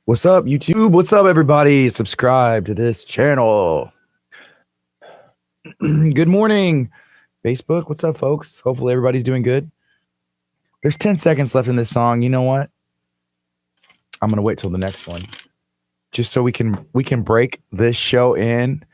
What's up, YouTube? What's up, everybody? Subscribe to this channel. Good morning, Facebook. What's up, folks? Hopefully everybody's doing good. There's 10 seconds left in this song. You know what? I'm gonna wait till the next one, just so we can break this show in.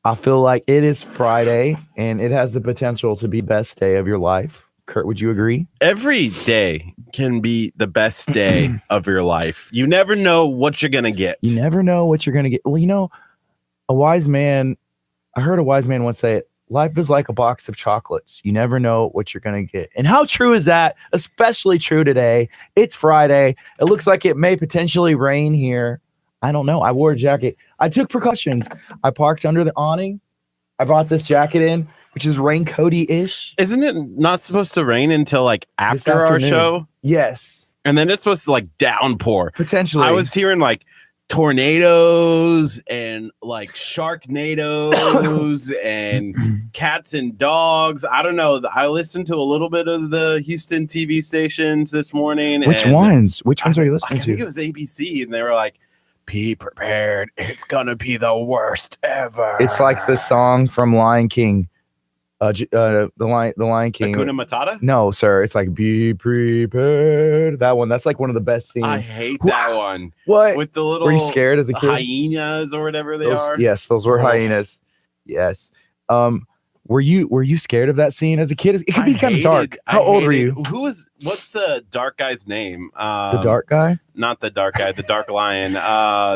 I feel like it is Friday, and it has the potential to be best day of your life. Curt, would you agree? Every day can be the best day of your life. You never know what you're going to get. You never know what you're going to get. Well, I heard a wise man once say, life is like a box of chocolates. You never know what you're going to get. And how true is that? Especially true today. It's Friday. It looks like it may potentially rain here. I don't know. I wore a jacket. I took precautions. I parked under the awning. I brought this jacket in, which is raincoaty-ish. Isn't it not supposed to rain until like after our show? Yes. And then it's supposed to like downpour. Potentially. I was hearing like tornadoes and like sharknadoes and cats and dogs. I don't know. I listened to a little bit of the Houston TV stations this morning. Which ones? Which ones are you listening I to? think it was ABC, and they were like, be prepared. It's going to be the worst ever. It's like the song from Lion King. The Lion King. Hakuna Matata? No, sir. It's like be prepared. That one. That's like one of the best scenes. I hate that one. What? With the little Were you scared as a kid? hyenas or whatever they are? Yes, those were hyenas. Yes. Were you scared of that scene as a kid? It could be kind of dark. How old were you? What's the dark guy's name? The dark guy? Not the dark guy, the dark lion.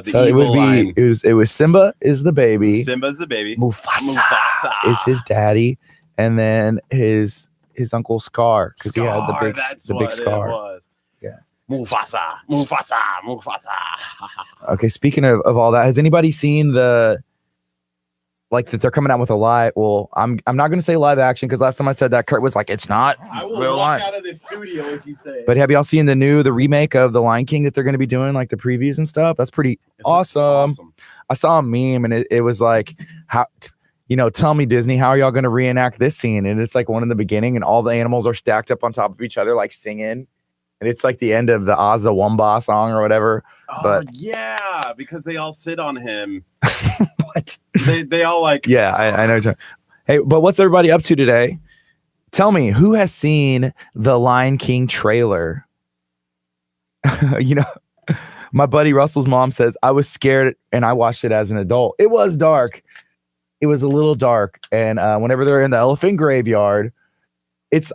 So evil lion. It was Simba is the baby. Simba's the baby. Mufasa is his daddy, and then his uncle Scar, because he had the big scar. Was. Yeah. Mufasa. Okay, speaking of all that, has anybody seen that they're coming out with a live? Well, I'm not going to say live action, because last time I said that, Curt was like, it's not. I will walk out of this studio if you say it. But have y'all seen the remake of The Lion King that they're going to be doing, like the previews and stuff? That's pretty awesome. I saw a meme, and it was like, tell me, Disney, how are y'all going to reenact this scene? And it's like one in the beginning, and all the animals are stacked up on top of each other, like singing. And it's like the end of the Ozza Wumba song or whatever. Oh, but yeah, because they all sit on him. What? They all like. Yeah, I know. Hey, but what's everybody up to today? Tell me, who has seen the Lion King trailer? My buddy Russell's mom says, I was scared and I watched it as an adult. It was dark. It was a little dark. And whenever they're in the elephant graveyard,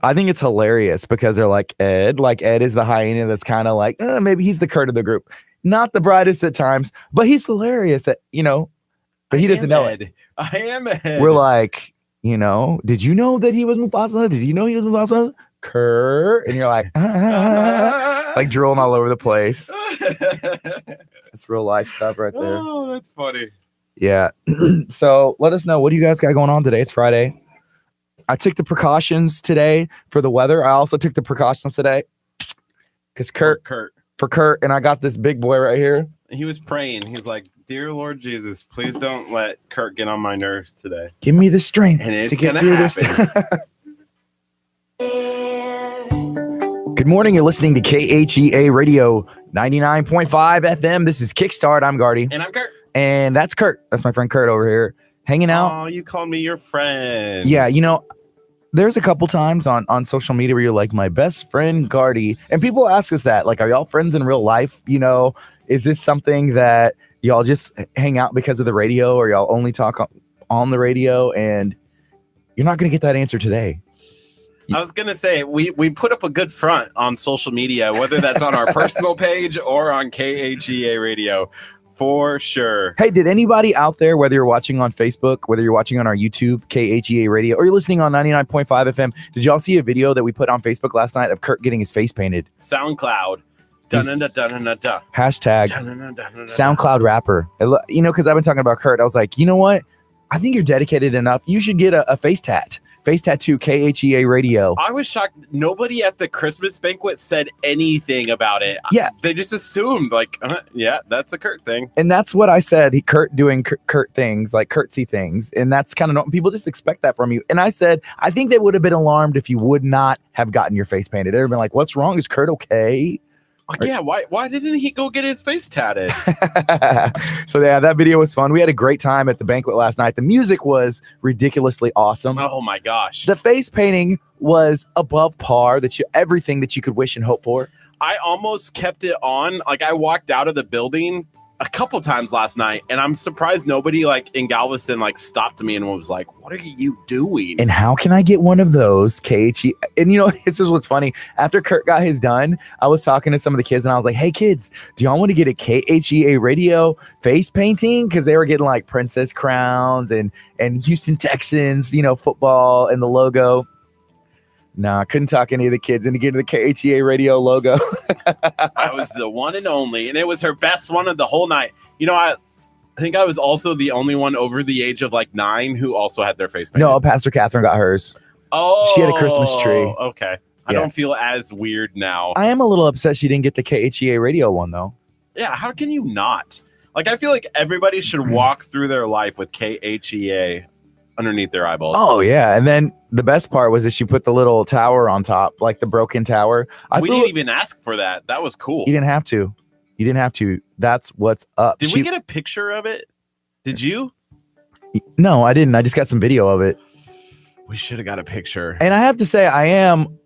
I think it's hilarious, because they're like Ed is the hyena that's kind of like, maybe he's the Curt of the group. Not the brightest at times, but he's hilarious at, but he doesn't know it. I am Ed. We're like, did you know that he was Mufasa? Did you know he was Mufasa? Curt. And you're like, like drooling all over the place. That's real life stuff right there. Oh, that's funny. Yeah. So let us know. What do you guys got going on today? It's Friday. I took the precautions today for the weather. I also took the precautions today because Curt, and I got this big boy right here. He was praying. He's like, dear Lord Jesus, please don't let Curt get on my nerves today. Give me the strength to get through this. Good morning. You're listening to KHEA Radio 99.5 FM. This is Kickstart. I'm Gardy. And I'm Curt. And that's Curt. That's my friend Curt over here hanging out. Oh, you called me your friend. Yeah, there's a couple times on social media where you're like, my best friend Gardy, and people ask us that, like, are y'all friends in real life? Is this something that y'all just hang out because of the radio, or y'all only talk on the radio? And you're not going to get that answer today. I was going to say, we put up a good front on social media, whether that's on our personal page or on KHEA Radio. For sure. Hey, did anybody out there, whether you're watching on Facebook, whether you're watching on our YouTube, KHEA Radio, or you're listening on 99.5 FM, did y'all see a video that we put on Facebook last night of Curt getting his face painted? SoundCloud. Hashtag SoundCloud rapper. Because I've been talking about Curt. I was like, you know what? I think you're dedicated enough. You should get a face tat. Face tattoo, KHEA Radio. I was shocked. Nobody at the Christmas banquet said anything about it. Yeah. They just assumed, like, yeah, that's a Curt thing. And that's what I said. Curt doing Curt things, like curtsy things. And that's kind of, people just expect that from you. And I said, I think they would have been alarmed if you would not have gotten your face painted. They'd have been like, what's wrong? Is Curt okay? Yeah, why didn't he go get his face tatted? So yeah, that video was fun. We had a great time at the banquet last night. The music was ridiculously awesome. Oh my gosh. The face painting was above par. Everything that you could wish and hope for. I almost kept it on. Like, I walked out of the building a couple times last night, and I'm surprised nobody like in Galveston like stopped me and was like, "What are you doing?" And how can I get one of those KHE? And you know, this is what's funny. After Curt got his done, I was talking to some of the kids, and I was like, "Hey kids, do y'all want to get a KHEA radio face painting?" Because they were getting like princess crowns and Houston Texans, you know, football and the logo. No, I couldn't talk any of the kids into getting the KHEA radio logo. I was the one and only, and it was her best one of the whole night. You know, I think I was also the only one over the age of like 9 who also had their face painted. No, Pastor Catherine got hers. Oh, she had a Christmas tree. Okay. I don't feel as weird now. I am a little upset she didn't get the KHEA radio one, though. Yeah, how can you not? Like, I feel like everybody should walk through their life with KHEA underneath their eyeballs. Oh, yeah. And then the best part was that she put the little tower on top, like the broken tower. We didn't even ask for that. That was cool. You didn't have to. You didn't have to. That's what's up. Did we get a picture of it? Did you? No, I didn't. I just got some video of it. We should have got a picture. And I have to say, I am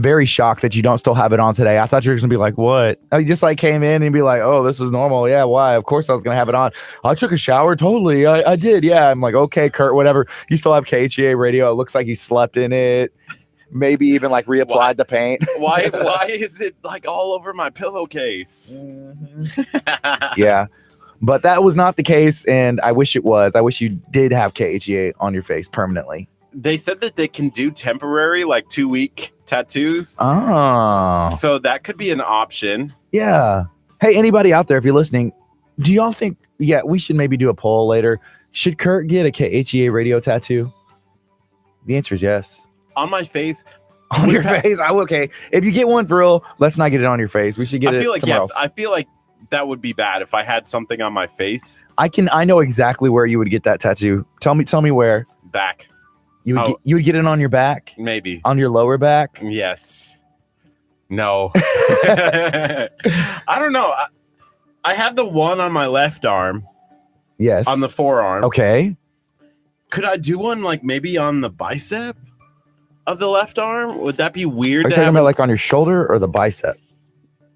very shocked that you don't still have it on today. I thought you were going to be like, what? You just like came in and be like, oh, this is normal. Yeah, why? Of course I was going to have it on. I took a shower. Totally. I did. Yeah. I'm like, okay, Curt, whatever. You still have KHEA radio. It looks like you slept in it. Maybe even like reapplied the paint. Why is it like all over my pillowcase? Yeah. But that was not the case, and I wish it was. I wish you did have KHEA on your face permanently. They said that they can do temporary, like 2-week tattoos. Oh. So that could be an option. Yeah. Hey, anybody out there, if you're listening, do y'all think, we should maybe do a poll later. Should Curt get a KHEA radio tattoo? The answer is yes. On my face? On your face? Okay. If you get one for real, let's not get it on your face. We should get it somewhere else. I feel like that would be bad if I had something on my face. I know exactly where you would get that tattoo. Tell me where. Back. You would get it on your back? Maybe. On your lower back? Yes. No. I don't know. I have the one on my left arm. Yes. On the forearm. Okay. Could I do one like maybe on the bicep of the left arm? Would that be weird? Are you talking about like on your shoulder or the bicep?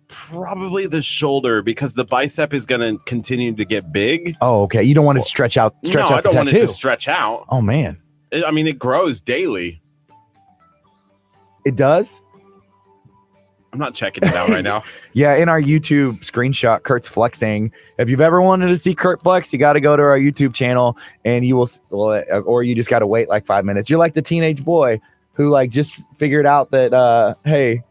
Probably the shoulder, because the bicep is going to continue to get big. Oh, okay. You don't want it to stretch out. No, I don't want it to stretch out. Oh, man. It grows daily. It does? I'm not checking it out right now. Yeah, in our YouTube screenshot, Curt's flexing. If you've ever wanted to see Curt flex, you got to go to our YouTube channel, and you will, or you just got to wait like 5 minutes. You're like the teenage boy who like just figured out that, hey,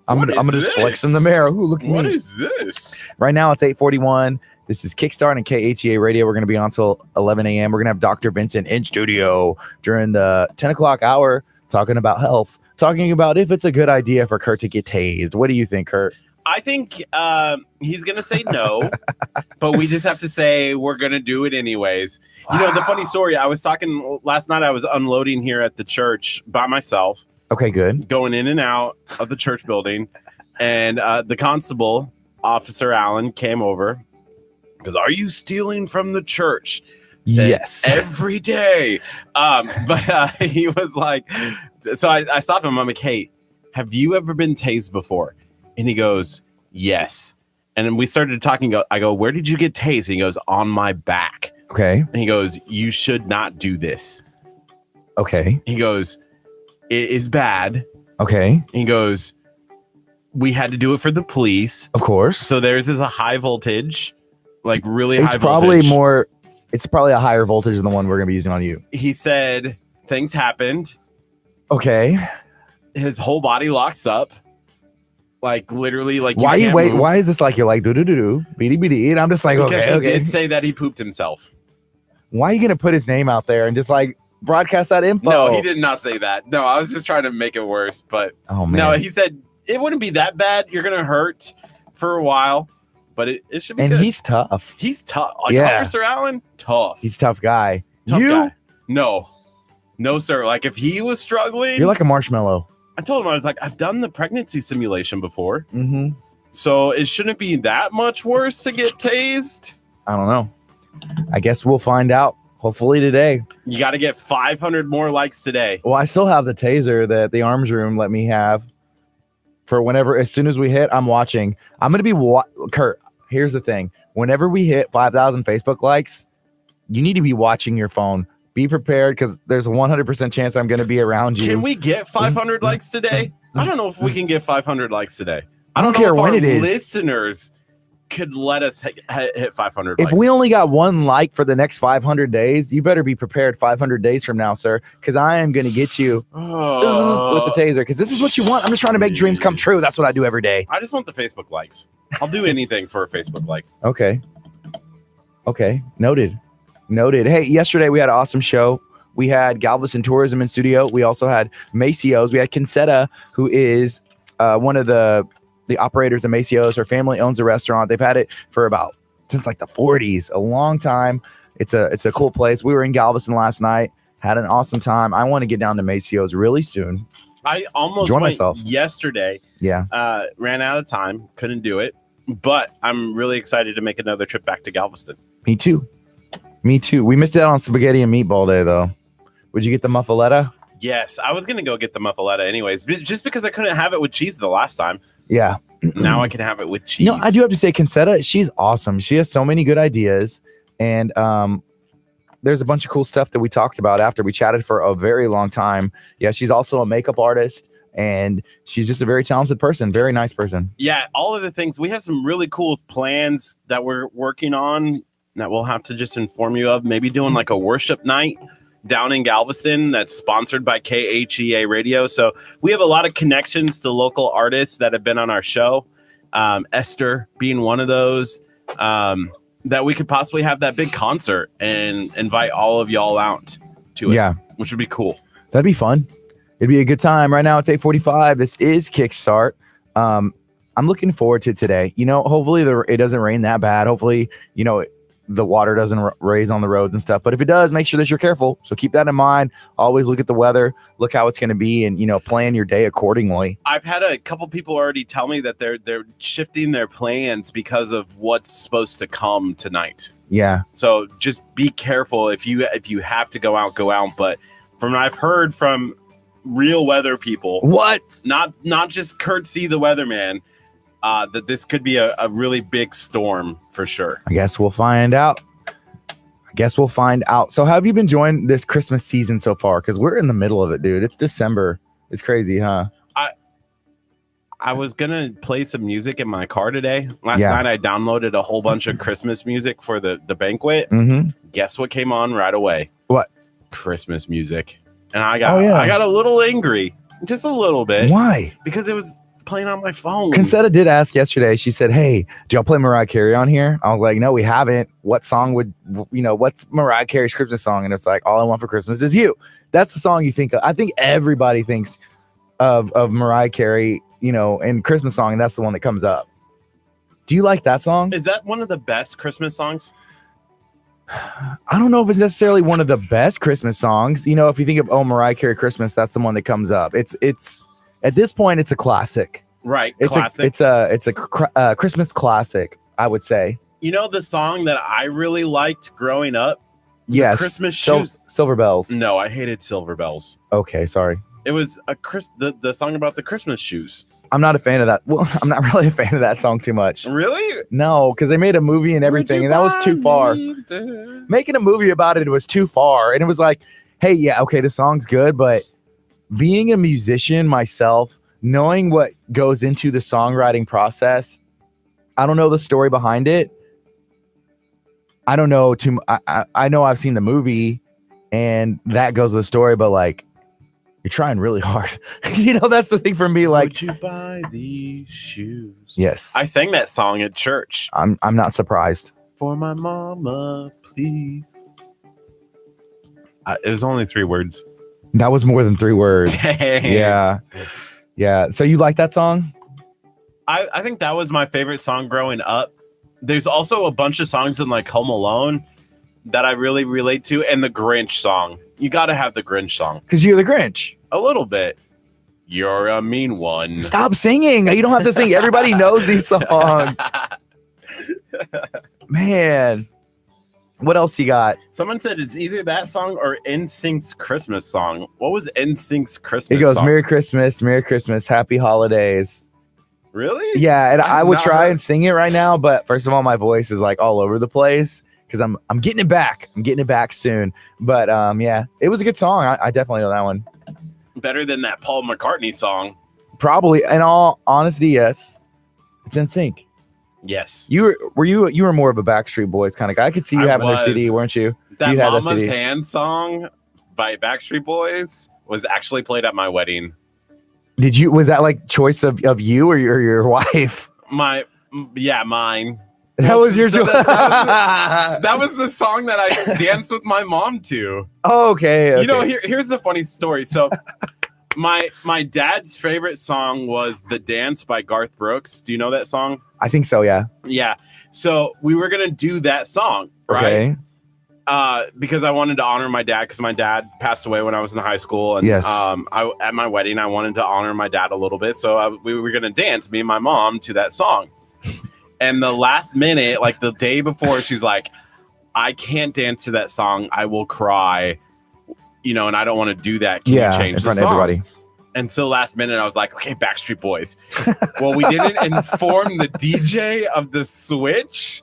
I'm gonna just flex in the mirror. Ooh, look at me. What is this? Right now it's 8:41. This is Kickstart and KHEA Radio. We're gonna be on till 11 a.m. We're gonna have Dr. Vincent in studio during the 10 o'clock hour, talking about health, talking about if it's a good idea for Curt to get tased. What do you think, Curt? I think he's gonna say no, but we just have to say we're gonna do it anyways. Wow. You know, the funny story. I was talking last night. I was unloading here at the church by myself. Okay, good. Going in and out of the church building. And the constable, Officer Allen, came over. Goes, are you stealing from the church? Said, yes. Every day. But he was like, so I stopped him. I'm like, hey, have you ever been tased before? And he goes, yes. And then we started talking. I go, where did you get tased? And he goes, on my back. Okay. And he goes, you should not do this. Okay. He goes, it is bad. Okay. He goes, we had to do it for the police. Of course. So theirs is a high voltage, like really high voltage. It's probably a higher voltage than the one we're going to be using on you. He said things happened. Okay. His whole body locks up. Like literally, like why is this like you're like do beady beady? And I'm just like, because okay. He did say that he pooped himself. Why are you going to put his name out there and just like broadcast that info? No, he did not say that. No, I was just trying to make it worse. But oh man, no, he said it wouldn't be that bad. You're gonna hurt for a while, but it should be. And good. He's tough. He's tough. Like Officer Allen, tough. He's a tough guy. Tough guy. No, sir. Like if he was struggling, you're like a marshmallow. I told him, I was like, I've done the pregnancy simulation before. Mm-hmm. So it shouldn't be that much worse to get tased. I don't know. I guess we'll find out. Hopefully today. You got to get 500 more likes today. Well, I still have the taser that the arms room let me have for whenever, as soon as we hit, I'm watching. I'm going to be, Kurt, here's the thing. Whenever we hit 5,000 Facebook likes, you need to be watching your phone. Be prepared because there's a 100% chance I'm going to be around you. Can we get 500 likes today? I don't know if we can get 500 likes today. I don't care when it is. Listeners could let us hit 500 likes. If we only got one like for the next 500 days, you better be prepared 500 days from now, sir, because I am going to get you with the taser because this is what you want. I'm just trying to make dreams come true. That's what I do every day. I just want the Facebook likes. I'll do anything for a Facebook like. Okay. Noted. Hey, yesterday we had an awesome show. We had Galveston Tourism in studio. We also had Macio's. We had Kinsetta, who is one of the operators of Macio's. Her family owns a restaurant. They've had it for since like the 40s, a long time. It's a cool place. We were in Galveston last night, had an awesome time. I want to get down to Macio's really soon. I almost went myself yesterday. Yeah. Ran out of time. Couldn't do it. But I'm really excited to make another trip back to Galveston. Me too. We missed out on spaghetti and meatball day, though. Would you get the muffaletta? Yes. I was going to go get the muffaletta anyways, just because I couldn't have it with cheese the last time. Yeah. Now I can have it with cheese. I do have to say, Kinsetta, she's awesome. She has so many good ideas. And there's a bunch of cool stuff that we talked about after we chatted for a very long time. Yeah, she's also a makeup artist. And she's just a very talented person, very nice person. Yeah, all of the things. We have some really cool plans that we're working on that we'll have to just inform you of. Maybe doing like a worship night down in Galveston that's sponsored by KHEA Radio. So we have a lot of connections to local artists that have been on our show. Esther being one of those, that we could possibly have that big concert and invite all of y'all out to it. Yeah, which would be cool. That'd be fun. It'd be a good time. Right now it's 8:45. This is Kickstart. I'm looking forward to today. Hopefully it doesn't rain that bad. Hopefully, the water doesn't raise on the roads and stuff. But if it does, make sure that you're careful. So keep that in mind. Always look at the weather, look how it's going to be, and, plan your day accordingly. I've had a couple people already tell me that they're shifting their plans because of what's supposed to come tonight. Yeah. So just be careful if you have to go out. But from what I've heard from real weather people, not just Curtsy the weatherman, that this could be a really big storm for sure. I guess we'll find out. So how have you been enjoying this Christmas season so far? Because we're in the middle of it, dude. It's December. It's crazy, huh? I was going to play some music in my car today. Last night I downloaded a whole bunch of Christmas music for the banquet. Mm-hmm. Guess what came on right away? What? Christmas music. And I got a little angry. Just a little bit. Why? Because it was playing on my phone. Kinsetta did ask yesterday. She said, "Hey, do y'all play Mariah Carey on here?" I was like, "No, we haven't." What song what's Mariah Carey's Christmas song? And it's like, "All I Want for Christmas Is You." That's the song you think of. I think everybody thinks of Mariah Carey, and Christmas song, and that's the one that comes up. Do you like that song? Is that one of the best Christmas songs? I don't know if it's necessarily one of the best Christmas songs. If you think of Mariah Carey Christmas, that's the one that comes up. It's at this point, it's a classic. Right, classic. It's a Christmas classic, I would say. The song that I really liked growing up? Yes. Christmas shoes. Silver Bells. No, I hated Silver Bells. Okay, sorry. It was the song about the Christmas shoes. I'm not a fan of that. Well, I'm not really a fan of that song too much. Really? No, because they made a movie and everything, and that was too far. Making a movie about it was too far. And it was like, hey, yeah, okay, the song's good, but being a musician myself, knowing what goes into the songwriting process, I don't know the story behind it. I don't know I know I've seen the movie, and that goes with the story, but like, you're trying really hard. That's the thing for me. Like, would you buy these shoes? Yes. I sang that song at church. I'm not surprised. For my mama, please. It was only 3 words. That was more than 3 words. Yeah. So you like that song? I think that was my favorite song growing up. There's also a bunch of songs in like Home Alone that I really relate to, and the Grinch song. You got to have the Grinch song. Because you're the Grinch. A little bit. You're a mean one. Stop singing. You don't have to sing. Everybody knows these songs. Man. What else you got? Someone said it's either that song or NSYNC's Christmas song. What was NSYNC's Christmas It goes, song? Merry Christmas, Happy Holidays. Really? Yeah, and I would not try heard- and sing it right now, but first of all, my voice is like all over the place because I'm getting it back. I'm getting it back soon. But yeah, it was a good song. I definitely know that one. Better than that Paul McCartney song. Probably, in all honesty, yes. It's in sync. Yes. You were more of a Backstreet Boys kind of guy. I could see you I having their was. CD, weren't you? That You had that Mama's CD. Hand song by Backstreet Boys was actually played at my wedding. Was that like choice of you or your wife? Mine. That was your So choice. that was the song that I danced with my mom to. Okay. You know, here's the funny story. So my dad's favorite song was The Dance by Garth Brooks. Do you know that song? I think so, yeah. Yeah. So we were going to do that song, right? Okay. Because I wanted to honor my dad because my dad passed away when I was in high school. And Yes. at my wedding, I wanted to honor my dad a little bit. So we were going to dance, me and my mom, to that song. And the last minute, like the day before, she's like, I can't dance to that song. I will cry, and I don't want to do that. Can you change in front the of song? everybody. And so last minute, I was like, okay, Backstreet Boys. Well, we didn't inform the DJ of the switch.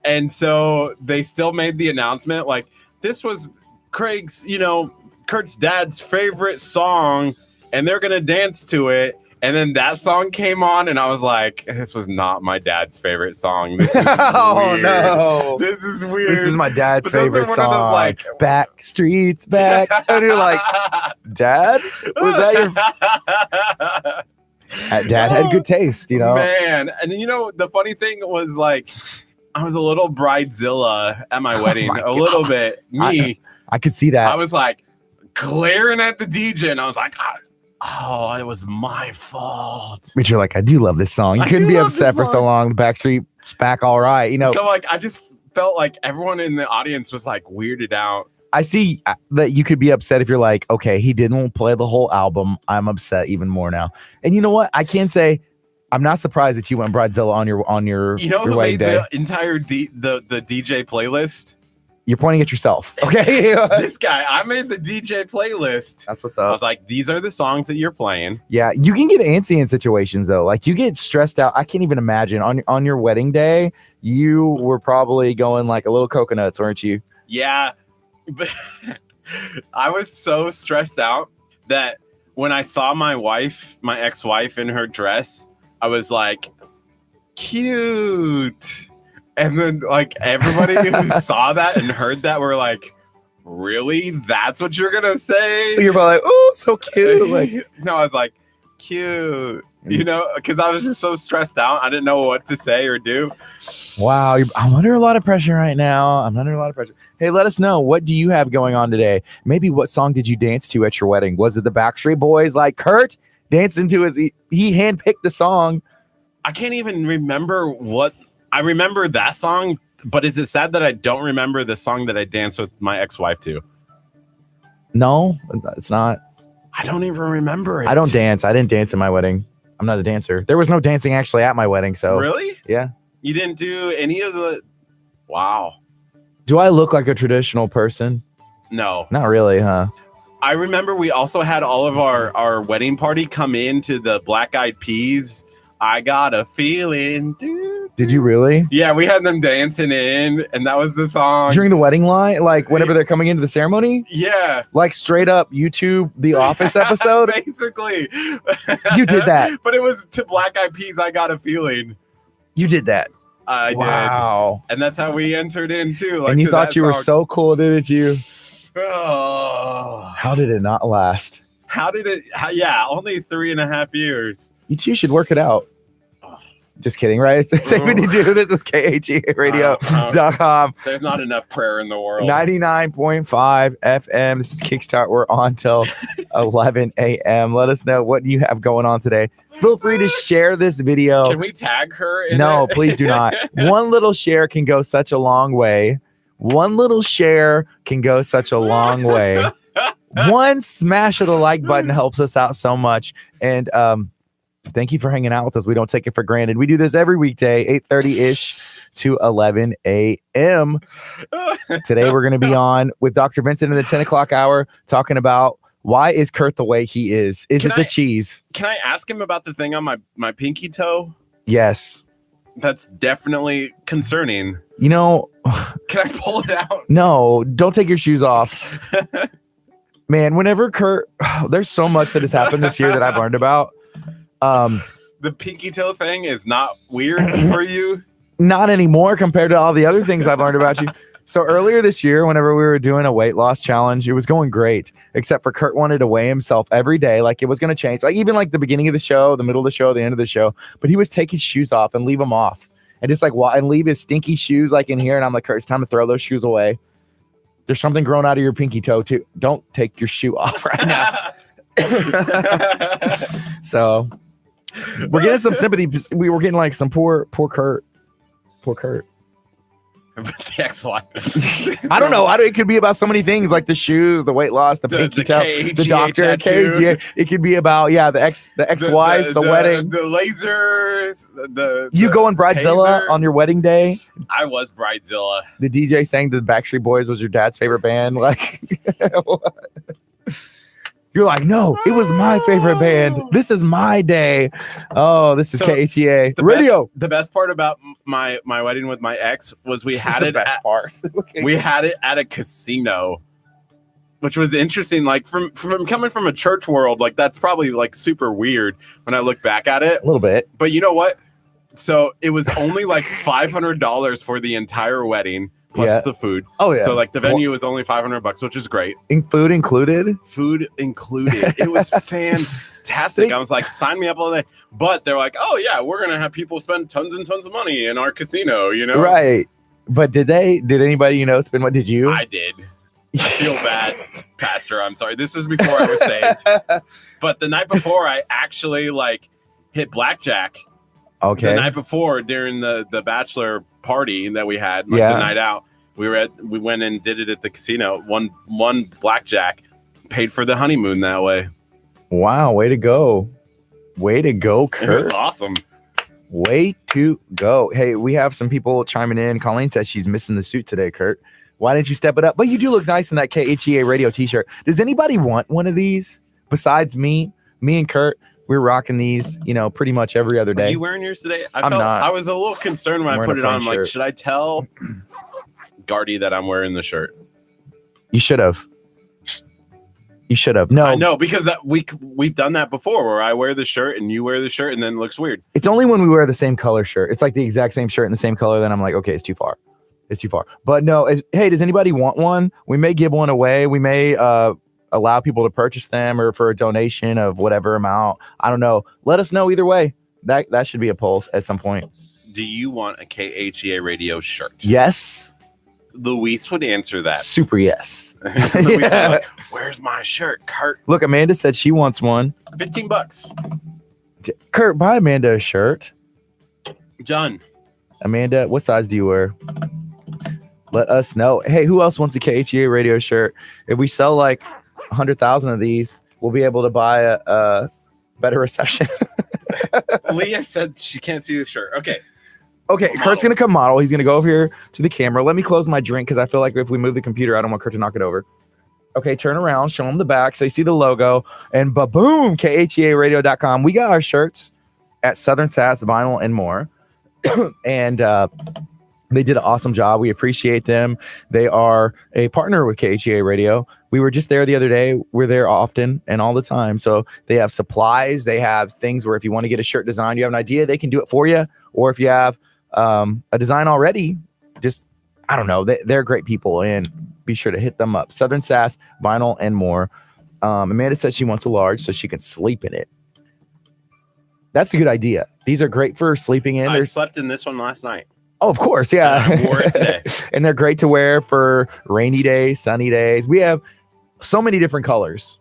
And so they still made the announcement like, this was Craig's, Kurt's dad's favorite song, and they're going to dance to it. And then that song came on, and I was like, this was not my dad's favorite song. This is Oh, weird. no. This is weird. This is my dad's But those are favorite one of those, song. like- Back Streets Back. And you're like, Dad? Was that your Dad had good taste, Man. And the funny thing was like, I was a little bridezilla at my wedding. my A little bit. I could see that. I was like glaring at the DJ, and I was like, oh, it was my fault. But you're like, I do love this song. You I couldn't do be love upset this for so song. long. Backstreet's back all right. So like, I just felt like everyone in the audience was like weirded out. I see that you could be upset if you're like, okay, he didn't play the whole album. I'm upset even more now. And you know what? I can say I'm not surprised that you went Bridezilla on your Who wedding made day. the entire the DJ playlist? You're pointing at yourself. Okay. This guy, I made the DJ playlist. That's what's I up. was like, these are the songs that you're playing. Yeah, you can get antsy in situations though. Like you get stressed out. I can't even imagine on your wedding day, you were probably going like a little coconuts, weren't you? Yeah. But I was so stressed out that when I saw my ex-wife in her dress, I was like, cute. And then like everybody who saw that and heard that were like, really? That's what you're gonna say? You're probably like, oh, so cute. Like, No, I was like, cute. Because I was just so stressed out. I didn't know what to say or do. wow, I'm under a lot of pressure right now. I'm under a lot of pressure. Hey, let us know. What do you have going on today? Maybe what song did you dance to at your wedding? Was it the Backstreet Boys like Kurt dancing to his, he handpicked the song. I can't even remember what I remember that song, but is it sad that I don't remember the song that I danced with my ex-wife to? No, it's not. I don't even remember it. I don't dance. I didn't dance at my wedding. I'm not a dancer. There was no dancing actually at my wedding. So Really? yeah. You didn't do any of the Wow. Do I look like a traditional person? No. Not really, huh? I remember we also had all of our wedding party come into the Black Eyed Peas. I got a feeling. Did you really? Yeah, we had them dancing in, and that was the song. During the wedding line, like whenever they're coming into the ceremony? Yeah. Like straight up YouTube The Office episode? Basically. You did that. But it was to Black Eyed Peas, I got a feeling. You did that. I did. Wow. And that's how we entered in too. Like, And you to thought that you were song. so cool, didn't you? Oh. How did it not last? How did it? Yeah, only 3.5 years. You two should work it out. Just kidding, right? Say when you do. This is KHERadio.com. There's not enough prayer in the world. 99.5 FM. This is Kickstart. We're on till 11 a.m. Let us know what you have going on today. Feel free to share this video. Can we tag her? In No, it? please do not. One little share can go such a long way. One little share can go such a long way. One smash of the like button helps us out so much. And thank you for hanging out with us. We don't take it for granted. We do this every weekday, 8:30-ish to 11 a.m. Today we're going to be on with Dr. Vincent in the 10 o'clock hour talking about why is Curt the way he is? Is it the cheese? Can I ask him about the thing on my pinky toe? Yes. That's definitely concerning. You know, can I pull it out? No, don't take your shoes off. Man, whenever Curt, there's so much that has happened this year that I've learned about. The pinky toe thing is not weird for you? Not anymore compared to all the other things I've learned about you. So earlier this year, whenever we were doing a weight loss challenge, it was going great, except for Curt wanted to weigh himself every day. Like it was going to change, like even like the beginning of the show, the middle of the show, the end of the show. But he was take his shoes off and leave them off and just like and leave his stinky shoes like in here. And I'm like, Curt, it's time to throw those shoes away. There's something growing out of your pinky toe too. Don't take your shoe off right now. So we're getting some sympathy. We were getting like some poor Curt. The ex-wife. I don't know. It could be about so many things, like the shoes, the weight loss, the pinky toe, the doctor, it could be about the ex-wife, the wedding, the lasers, you going Bridezilla taser. on your wedding day. I was Bridezilla. The DJ saying the Backstreet Boys was your dad's favorite band. Like, you're like, no, it was my favorite band. This is my day. Oh, this is KHEA radio. The best part about my wedding with my ex was we had it we had it at a casino, which was interesting. Like from coming from a church world, like that's probably like super weird when I look back at it. A little bit. But you know what? So it was only like $500 for the entire wedding. Plus the food. Oh yeah. So like the venue was only $500, which is great. Food included. Food included. It was fantastic. I was like, sign me up all day. But they're like, oh yeah, we're gonna have people spend tons and tons of money in our casino. You know. Right. But did anybody spend? What did you? I did. I feel bad, Pastor. I'm sorry. This was before I was saved. But the night before, I actually hit blackjack. Okay. The night before, during the bachelor party that we had, the night out, we went and did it at the casino. Won blackjack, paid for the honeymoon that way. Wow, way to go, Curt. It was awesome. Way to go. Hey, we have some people chiming in. Colleen says she's missing the suit today, Curt. Why didn't you step it up? But you do look nice in that KHEA radio t-shirt. Does anybody want one of these besides me and Curt? We're rocking these, pretty much every other day. Are you wearing yours today? I'm not. I was a little concerned when I put it on. I'm like, should I tell Gardy that I'm wearing the shirt? You should have. No, I know, because we've done that before, where I wear the shirt and you wear the shirt, and then it looks weird. It's only when we wear the same color shirt. It's like the exact same shirt in the same color. Then I'm like, okay, it's too far. But no, hey, does anybody want one? We may give one away. We may allow people to purchase them or for a donation of whatever amount. I don't know. Let us know either way. That should be a poll at some point. Do you want a KHEA radio shirt? Yes. Luis would answer that. Super yes. Luis would like, where's my shirt, Curt? Look, Amanda said she wants one. $15. Curt, buy Amanda a shirt. Done. Amanda, what size do you wear? Let us know. Hey, who else wants a KHEA radio shirt? If we sell 100,000 of these, we'll be able to buy a better reception. Leah said she can't see the shirt. Okay, Curt's gonna come model. He's gonna go over here to the camera. Let me close my drink because I feel like if we move the computer, I don't want Curt to knock it over. Okay, turn around, show him the back so you see the logo, and ba-boom, KHEAradio.com. We got our shirts at Southern Sass Vinyl and more. And they did an awesome job. We appreciate them. They are a partner with KHEA Radio. We were just there the other day. We're there often and all the time. So they have supplies. They have things where if you want to get a shirt designed, you have an idea, they can do it for you. Or if you have a design already, just, I don't know. They're great people, and be sure to hit them up. Southern Sass, Vinyl, and more. Amanda said she wants a large so she can sleep in it. That's a good idea. These are great for sleeping in. I slept in this one last night. Oh, of course, yeah. And I wore it today. And they're great to wear for rainy days, sunny days. We have so many different colors.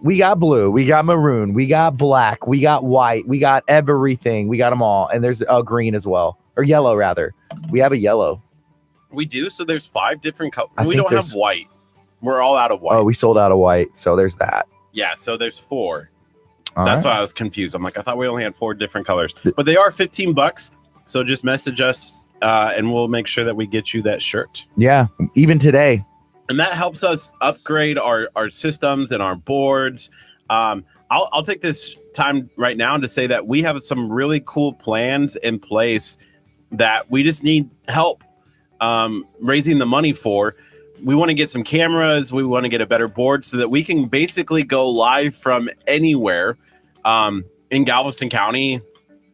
We got blue, we got maroon, we got black, we got white, we got everything. We got them all. And there's a green as well, or yellow rather. We have a yellow. We do. So there's 5 different colors. We don't have white. We're all out of white. Oh, we sold out of white. So there's that. Yeah, so there's 4. All That's right. why I was confused. I'm like, I thought we only had 4 different colors, but they are $15. So just message us and we'll make sure that we get you that shirt. Yeah, even today. And that helps us upgrade our systems and our boards. I'll take this time right now to say that we have some really cool plans in place that we just need help raising the money for. We want to get some cameras. We want to get a better board so that we can basically go live from anywhere in Galveston County,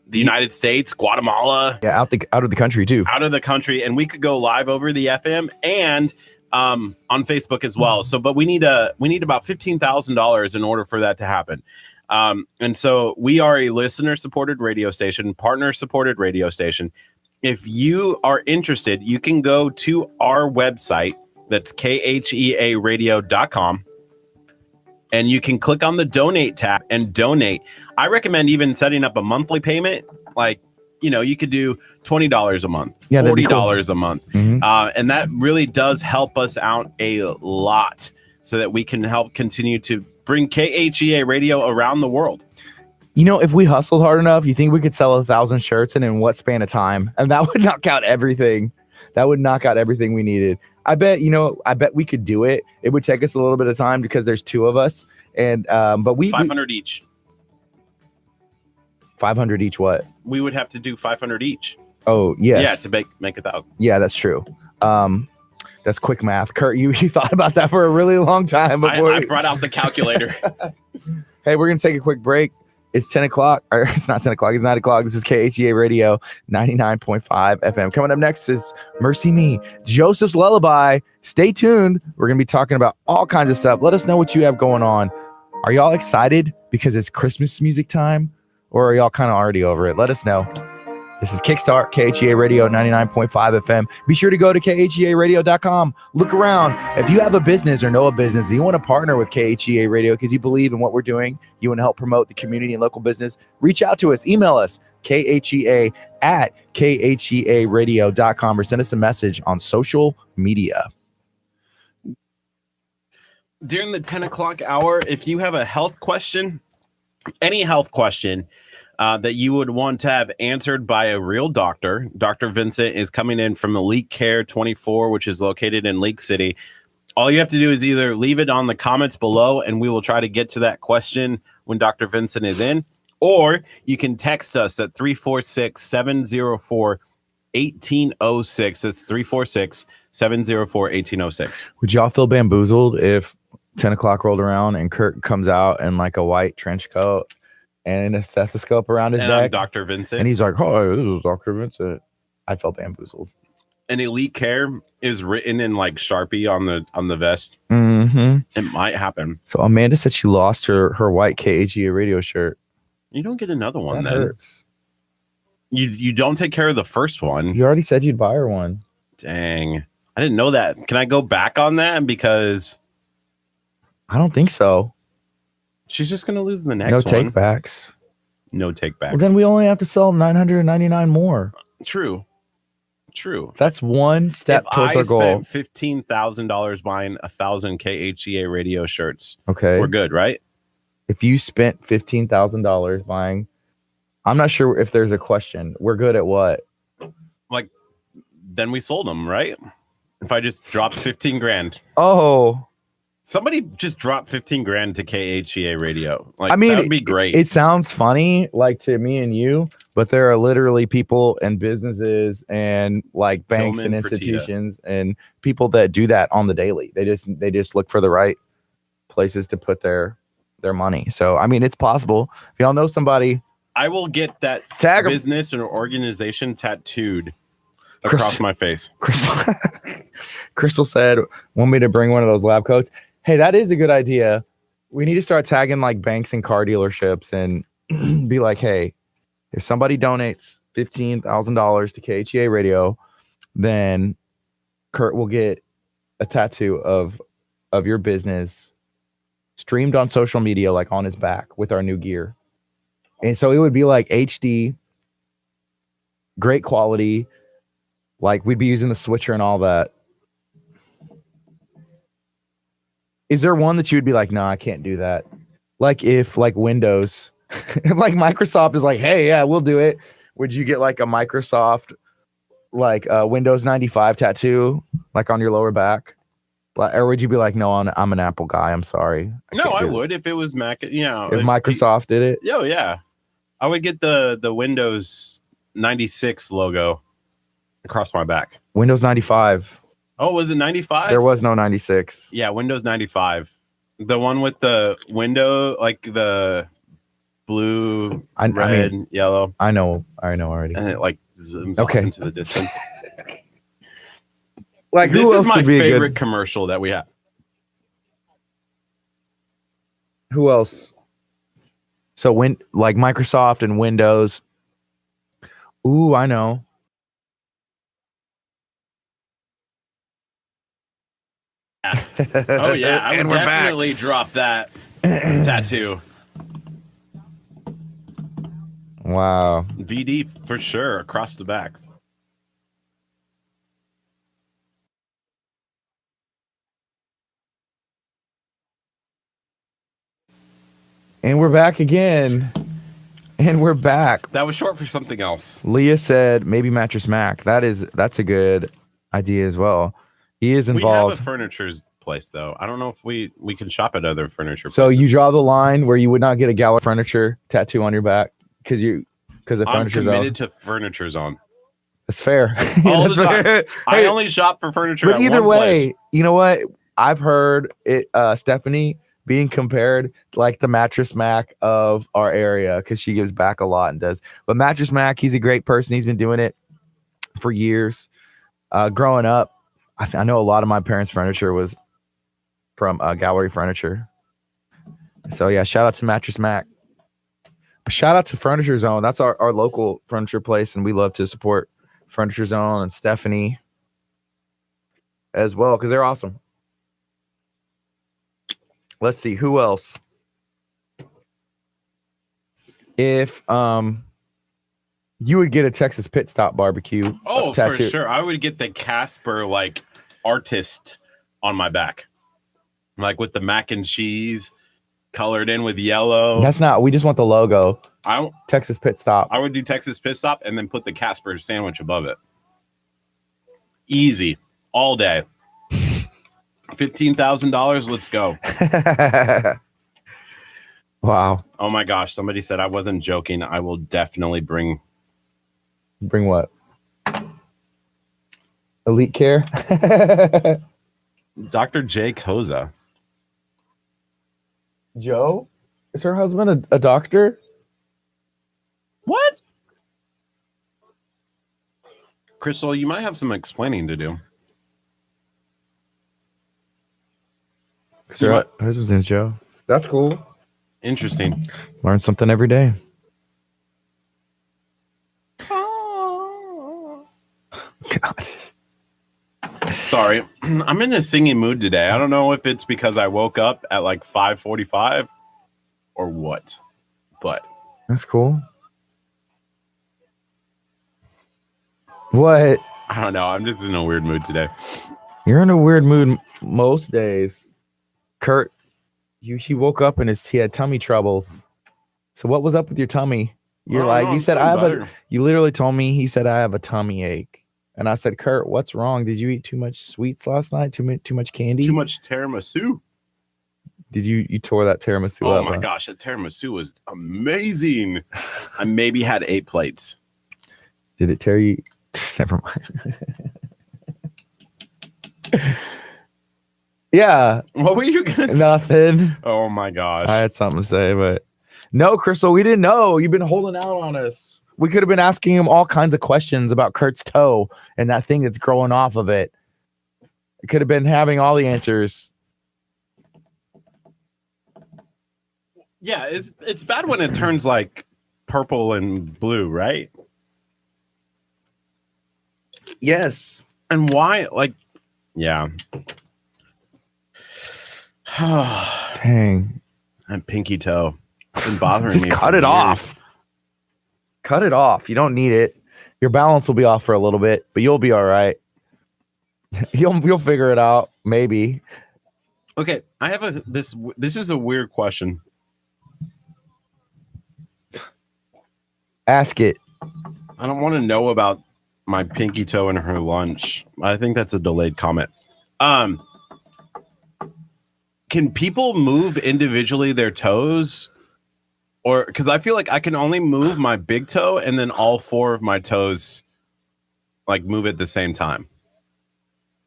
the United States, Guatemala. Yeah, out of the country too. Out of the country. And we could go live over the FM and on Facebook as well. So, but we need about $15,000 in order for that to happen. And so we are a listener supported radio station, partner supported radio station. If you are interested, you can go to our website. That's khearadio.com. And you can click on the donate tab and donate. I recommend even setting up a monthly payment. Like, you could do $20 a month, $40 a month. Mm-hmm. And that really does help us out a lot so that we can help continue to bring KHEA radio around the world. If we hustled hard enough, you think we could sell 1,000 shirts and in what span of time? And that would knock out everything. That would knock out everything we needed. I bet we could do it. It would take us a little bit of time because there's 2 of us. And but 500 each. 500 each what? We would have to do 500 each. Oh, yes. Yeah, to make 1,000. Yeah, that's true. That's quick math. Kurt, you thought about that for a really long time before. I brought out the calculator. Hey, we're going to take a quick break. It's 10 o'clock, or it's not 10 o'clock, it's 9 o'clock. This is KHEA Radio 99.5 FM. Coming up next is Mercy Me, Joseph's Lullaby. Stay tuned. We're going to be talking about all kinds of stuff. Let us know what you have going on. Are y'all excited because it's Christmas music time, or are y'all kind of already over it? Let us know. This is Kickstart, KHEA Radio 99.5 FM. Be sure to go to khearadio.com. Look around. If you have a business or know a business and you want to partner with KHEA Radio because you believe in what we're doing, you want to help promote the community and local business, reach out to us. Email us, khea@khearadio.com, or send us a message on social media. During the 10 o'clock hour, if you have a health question, any health question, that you would want to have answered by a real doctor. Dr. Vincent is coming in from Elite Care 24, which is located in Lake City. All you have to do is either leave it on the comments below, and we will try to get to that question when Dr. Vincent is in, or you can text us at 346-704-1806. That's 346-704-1806. Would y'all feel bamboozled if 10 o'clock rolled around and Kurt comes out in like a white trench coat and a stethoscope around his neck? I'm Dr. Vincent. And he's like, "Hi, this is Dr. Vincent." I felt bamboozled. And Elite Care is written in like Sharpie on the vest. Mm-hmm. It might happen. So Amanda said she lost her white KHEA radio shirt. You don't get another one. That then hurts. You don't take care of the first one. You already said you'd buy her one. Dang. I didn't know that. Can I go back on that? Because I don't think so. She's just going to lose the next No one. take backs. No take backs. Well, then we only have to sell 999 more. True. That's one step towards our goal. I spent $15,000 buying 1,000 KHEA radio shirts. Okay. We're good, right? If you spent $15,000 buying, I'm not sure if there's a question. We're good at what? Like, then we sold them, right? If I just dropped 15 grand. Oh. Somebody just dropped 15 grand to KHEA radio. Like, I mean, that would be great. It sounds funny, like to me and you, but there are literally people and businesses and like banks and institutions and people that do that on the daily. They just look for the right places to put their money. So, I mean, it's possible. If y'all know somebody, I will get that business or organization tattooed across my face. Crystal said, want me to bring one of those lab coats? Hey, that is a good idea. We need to start tagging like banks and car dealerships and be like, hey, if somebody donates $15,000 to KHEA radio, then Kurt will get a tattoo of your business streamed on social media, like on his back with our new gear. And so it would be like HD, great quality. Like we'd be using the switcher and all that. Is there one that you would be like, no, I can't do that? Like if like Windows, like Microsoft is like, hey, yeah, we'll do it. Would you get like a Microsoft, like Windows 95 tattoo, like on your lower back? Or would you be like, no, I'm an Apple guy. I'm sorry. I would if it was Mac. You know, if Microsoft did it. Oh yeah, I would get the Windows 96 logo across my back. Windows 95. Oh, was it 95? There was no 96. Yeah, Windows 95. The one with the window, like the blue, red, yellow. I know already. And it like zooms off into the distance. Like this is my favorite commercial that we have. Who else? So like Microsoft and Windows. Ooh, I know. Oh yeah, I would definitely drop that tattoo. Wow. VD for sure across the back. And we're back again. And we're back. That was short for something else. Leah said maybe Mattress Mac. That's a good idea as well. He is involved. We have a furniture place though. I don't know if we can shop at other furniture places. So you draw the line where you would not get a Gala furniture tattoo on your back because the furniture's I'm committed to furniture zone. That's fair. All the time. Hey, I only shop for furniture. But at either one way, place. You know what? I've heard it, Stephanie being compared to like the Mattress Mac of our area because she gives back a lot and does. But Mattress Mac, he's a great person. He's been doing it for years. Growing up, I know a lot of my parents' furniture was from Gallery Furniture. So yeah, shout out to Mattress Mac. Shout out to Furniture Zone. That's our local furniture place, and we love to support Furniture Zone and Stephanie as well because they're awesome. Let's see who else. If you would get a Texas Pit Stop barbecue. Oh, for sure. I would get the Casper like artist on my back. Like with the mac and cheese colored in with yellow. That's not, we just want the logo. Texas Pit Stop. I would do Texas Pit Stop and then put the Casper sandwich above it. Easy. All day. $15,000. Let's go. Wow. Oh my gosh. Somebody said I wasn't joking. I will definitely bring what? Elite Care? Dr. J. Koza. Joe? Is her husband a doctor? What? Crystal, you might have some explaining to do. Her husband's name's Joe. That's cool. Interesting. Learn something every day. God. Sorry, I'm in a singing mood today. I don't know if it's because I woke up at like 5:45 or what, but that's cool. What? I don't know. I'm just in a weird mood today. You're in a weird mood most days. Curt, he woke up and he had tummy troubles. So what was up with your tummy? You're like, you said you literally told me he said I have a tummy ache. And I said, Curt, what's wrong? Did you eat too much sweets last night? Too much candy? Too much tiramisu. Did you tore that tiramisu up? Oh my gosh, that tiramisu was amazing. I maybe had 8 plates. Did it tear you? Never mind. Yeah. What were you gonna say? Nothing. Oh my gosh. I had something to say, but no, Crystal, we didn't know. You've been holding out on us. We could have been asking him all kinds of questions about Curt's toe and that thing that's growing off of it. It could have been having all the answers. Yeah, it's bad when it turns like purple and blue, right? Yes. And why? Like, yeah. Dang. And pinky toe. It's been bothering me. Just cut it off. Cut it off. You don't need it. Your balance will be off for a little bit, but you'll be all right. You'll figure it out. Maybe. Okay, I have this is a weird question. Ask it. I don't want to know about my pinky toe and her lunch. I think that's a delayed comment. Can people move individually their toes? Or because I feel like I can only move my big toe and then all 4 of my toes like move at the same time.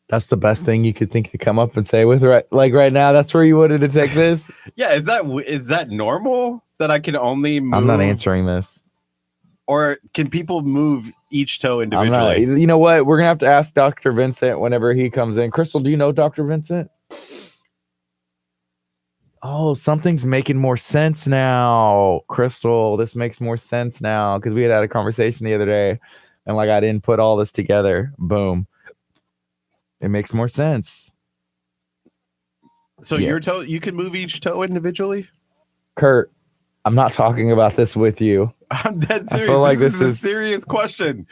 That's the best thing you could think to come up and say with right now. That's where you wanted to take this. Yeah, is that normal that I can only move? I'm not answering this. Or can people move each toe I'm not, individually? you know what? We're gonna have to ask Dr. Vincent whenever he comes in. Crystal, do you know Dr. Vincent? Oh, something's making more sense now. Crystal, this makes more sense now because we had a conversation the other day and like I didn't put all this together. Boom. It makes more sense. So Yeah. your toe, you can move each toe individually? Curt, I'm not talking about this with you. I'm dead serious. I feel like this is a serious question.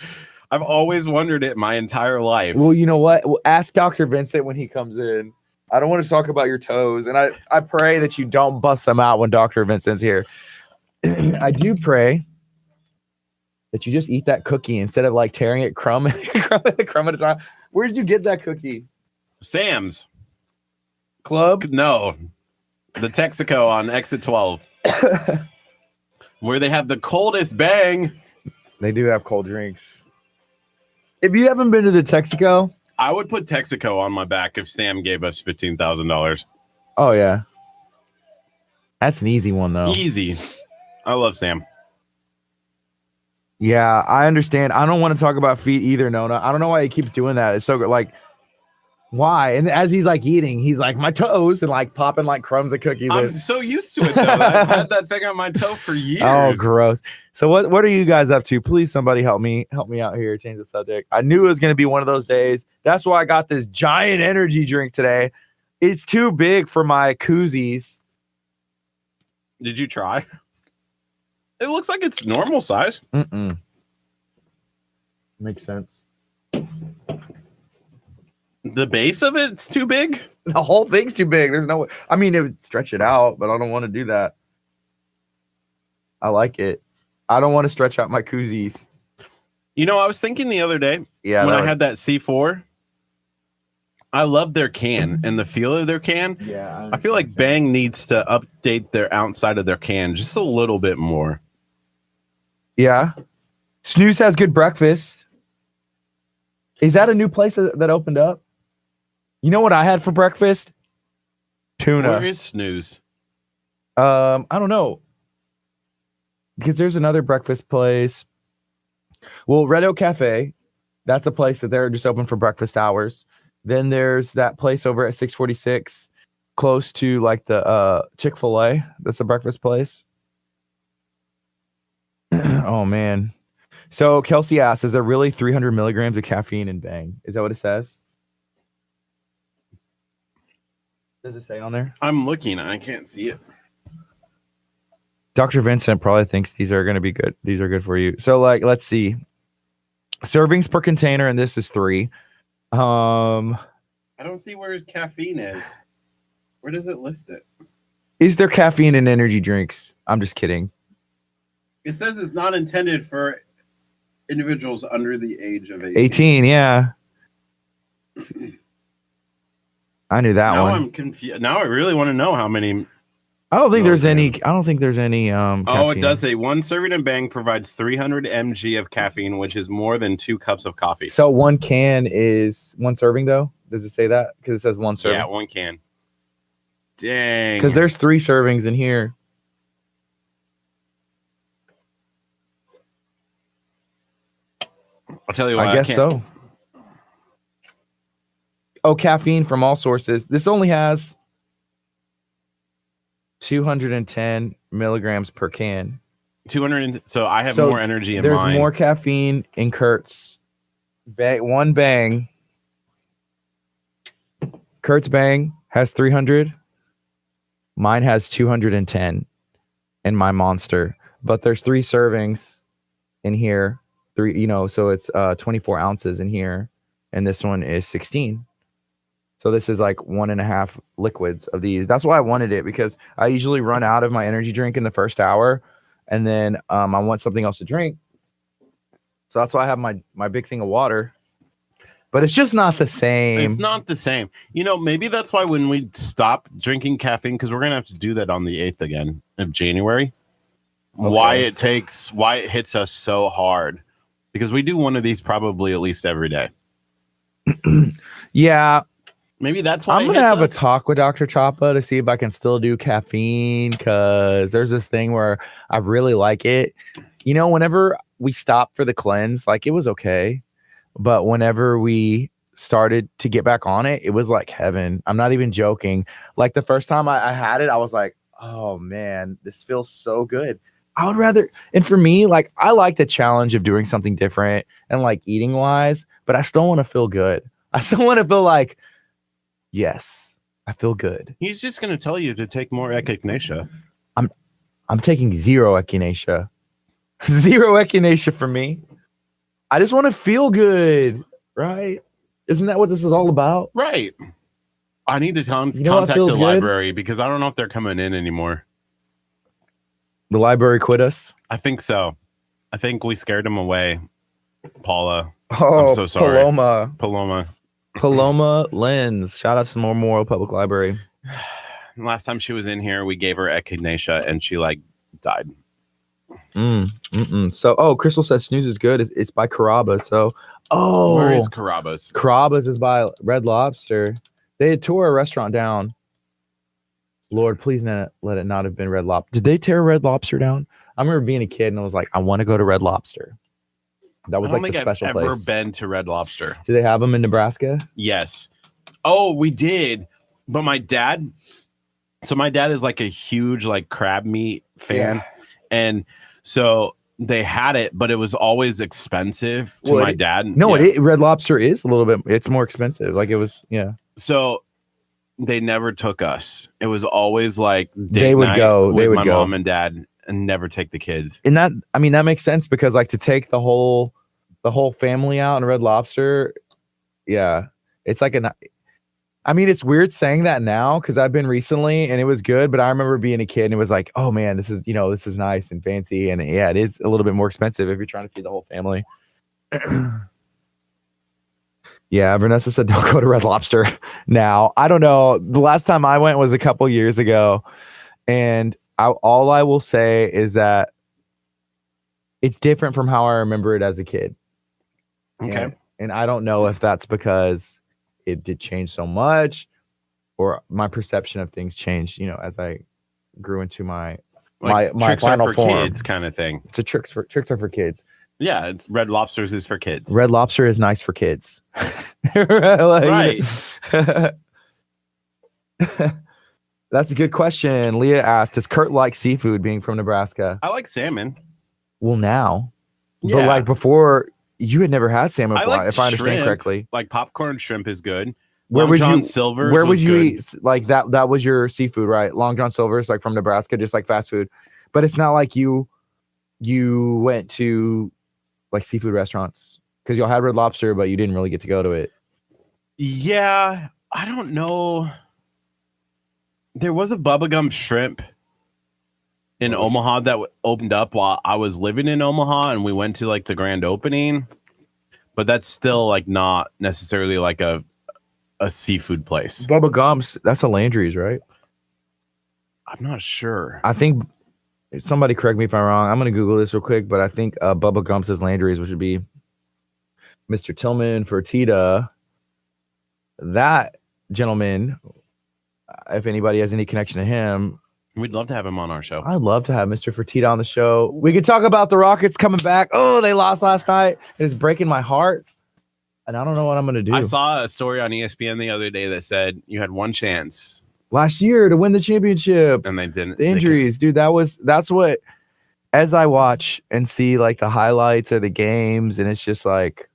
I've always wondered it my entire life. Well, you know what? We'll ask Dr. Vincent when he comes in. I don't want to talk about your toes, and I pray that you don't bust them out when Dr. Vincent's here. I do pray that you just eat that cookie instead of like tearing it crumb at a time. Where did you get that cookie? Sam's Club? No. The Texaco on exit 12. Where they have the coldest bang. They do have cold drinks. If you haven't been to the Texaco, I would put Texaco on my back if Sam gave us $15,000. Oh, yeah. That's an easy one, though. Easy. I love Sam. Yeah, I understand. I don't want to talk about feet either, Nona. I don't know why he keeps doing that. It's so good. Like, why? And as he's like eating, he's like, my toes, and like popping like crumbs of cookies. I'm so used to it, though. I've had that thing on my toe for years. Oh, gross. So what are you guys up to? Please, somebody help me out here. Change the subject. I knew it was going to be one of those days. That's why I got this giant energy drink today. It's too big for my koozies. Did you try? It looks like it's normal size. Makes sense. The base of it's too big? The whole thing's too big. There's no way. I mean, it would stretch it out, but I don't want to do that. I like it. I don't want to stretch out my koozies. You know, I was thinking the other day when I had that C4, I love their can and the feel of their can. Yeah. I feel like Bang needs to update their outside of their can just a little bit more. Yeah. Snooze has good breakfast. Is that a new place that opened up? You know what I had for breakfast? Tuna. Where is Snooze? I don't know. Because there's another breakfast place. Well, Red Oak Cafe, that's a place that they're just open for breakfast hours. Then there's that place over at 646, close to like the Chick-fil-A. That's a breakfast place. Oh, man. So Kelsey asks, is there really 300 milligrams of caffeine in Bang? Is that what it says? Does it say on there? I'm looking. I can't see it. Dr. Vincent probably thinks these are going to be good. These are good for you. So, like, let's see. Servings per container, and this is 3. I don't see where caffeine is. Where does it list it? Is there caffeine in energy drinks? I'm just kidding. It says it's not intended for individuals under the age of 18. 18, yeah. I knew that now one. I'm confused. Now I really want to know how many. I don't think there's any. I don't think there's any. Oh, it does say 1 serving of Bang provides 300 mg of caffeine, which is more than 2 cups of coffee. So 1 can is 1 serving, though. Does it say that? Because it says 1 serving. Yeah, 1 can. Dang. Because there's 3 servings in here. I'll tell you what. I guess so. Oh, caffeine from all sources. This only has 210 milligrams per can. 200. So I have more energy in there's mine. There's more caffeine in Curt's. One Bang. Curt's Bang has 300. Mine has 210 in my Monster. But there's 3 servings in here. 3, so it's 24 ounces in here. And this one is 16. So this is like 1.5 liquids of these. That's why I wanted it, because I usually run out of my energy drink in the first hour, and then I want something else to drink. So that's why I have my big thing of water. But it's just not the same. It's not the same. Maybe that's why when we stop drinking caffeine, because we're gonna have to do that on the 8th again of January. Okay. Why it hits us so hard, because we do one of these probably at least every day. Yeah. Maybe that's why I'm gonna have a talk with Dr. Choppa to see if I can still do caffeine, because there's this thing where I really like it. Whenever we stopped for the cleanse, like, it was okay. But whenever we started to get back on it, it was like heaven. I'm not even joking. Like, the first time I had it, I was like, oh man, this feels so good. I would rather, and for me, like, I like the challenge of doing something different and like eating wise, but I still want to feel good. I still want to feel like, yes, I feel good. He's just going to tell you to take more echinacea. I'm taking 0 echinacea. 0 echinacea for me. I just want to feel good, right? Isn't that what this is all about? Right. I need to contact the library, because I don't know if they're coming in anymore. The library quit us? I think so. I think we scared them away, Paula. Oh, I'm so sorry. Paloma Lens. Shout out to Memorial Public Library. Last time she was in here, we gave her echinacea and she died. So, Crystal says snooze is good. It's by Carrabba's. So, where is Carrabba's? Carrabba's is by Red Lobster. They tore a restaurant down. Lord, please let it not have been Red Lobster. Did they tear Red Lobster down? I remember being a kid and I was like, I want to go to Red Lobster. That was like the special place. I've ever been to Red Lobster. Do they have them in Nebraska? Yes. Oh, we did. But my dad is like a huge like crab meat fan. Yeah. And so they had it, but it was always expensive to my dad. No, Red Lobster is a little bit, it's more expensive. Like, it was, yeah. So they never took us. It was always like they would go with my mom and dad and never take the kids. And that makes sense, because like to take the whole family out in Red Lobster, yeah, it's like it's weird saying that now, because I've been recently and it was good, but I remember being a kid and it was like, oh man, this is nice and fancy, and yeah, it is a little bit more expensive if you're trying to feed the whole family. Yeah, Vanessa said don't go to Red Lobster now. I don't know. The last time I went was a couple years ago, and all I will say is that it's different from how I remember it as a kid. Okay. And I don't know if that's because it did change so much, or my perception of things changed, as I grew into my final form. Kids kind of thing. It's a tricks are for kids. Yeah, it's Red Lobsters is for kids. Red Lobster is nice for kids. Right. That's a good question. Leah asked, does Curt like seafood, being from Nebraska? I like salmon. Well, now. Yeah. But like before, you had never had salmon before, if I understand correctly. Like popcorn shrimp is good. Where would you good. eat like that? That was your seafood, right? Long John Silver's, like from Nebraska, just like fast food. But it's not like you went to like seafood restaurants, because y'all had Red Lobster, but you didn't really get to go to it. Yeah, I don't know. There was a Bubba Gump shrimp in Omaha that opened up while I was living in Omaha, and we went to like the grand opening. But that's still like not necessarily like a seafood place. Bubba Gump's, that's a Landry's, right? I'm not sure. I think, somebody correct me if I'm wrong, I'm going to Google this real quick, but I think Bubba Gump's is Landry's, which would be Mr. Tillman Fertitta. That gentleman, if anybody has any connection to him, we'd love to have him on our show. I'd love to have Mr. Fertitta on the show. We could talk about the Rockets coming back. Oh, they lost last night. It's breaking my heart, and I don't know what I'm going to do. I saw a story on ESPN the other day that said you had one chance last year to win the championship, and they didn't. The injuries, dude. That's what, as I watch and see like the highlights of the games, and it's just like,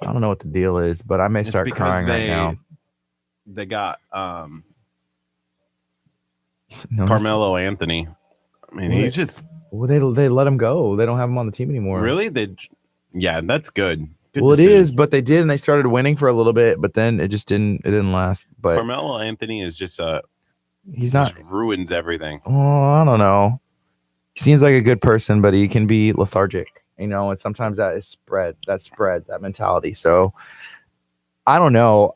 I don't know what the deal is, but I may start crying right now. They got Carmelo Anthony. I mean, he's just. Well, they let him go. They don't have him on the team anymore. Really? Yeah, that's good Good Well, decision. it is, but they did, and they started winning for a little bit, but then it just didn't. It didn't last. But Carmelo Anthony is just he's not. just ruins everything. Oh, I don't know. He seems like a good person, but he can be lethargic, you know. And sometimes that spreads that mentality. So I don't know.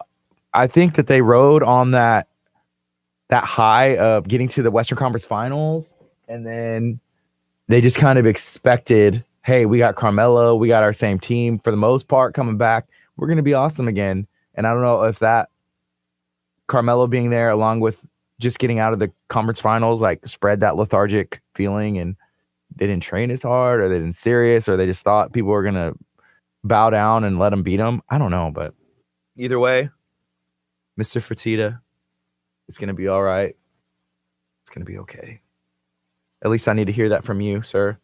I think that they rode on that high of getting to the Western Conference Finals, and then they just kind of expected, hey, we got Carmelo, we got our same team for the most part coming back. We're going to be awesome again. And I don't know if that Carmelo being there along with just getting out of the conference finals, like spread that lethargic feeling, and they didn't train as hard, or they didn't serious, or they just thought people were going to bow down and let them beat them. I don't know, but either way, Mr. Fertitta, it's going to be all right. It's going to be okay. At least I need to hear that from you, sir.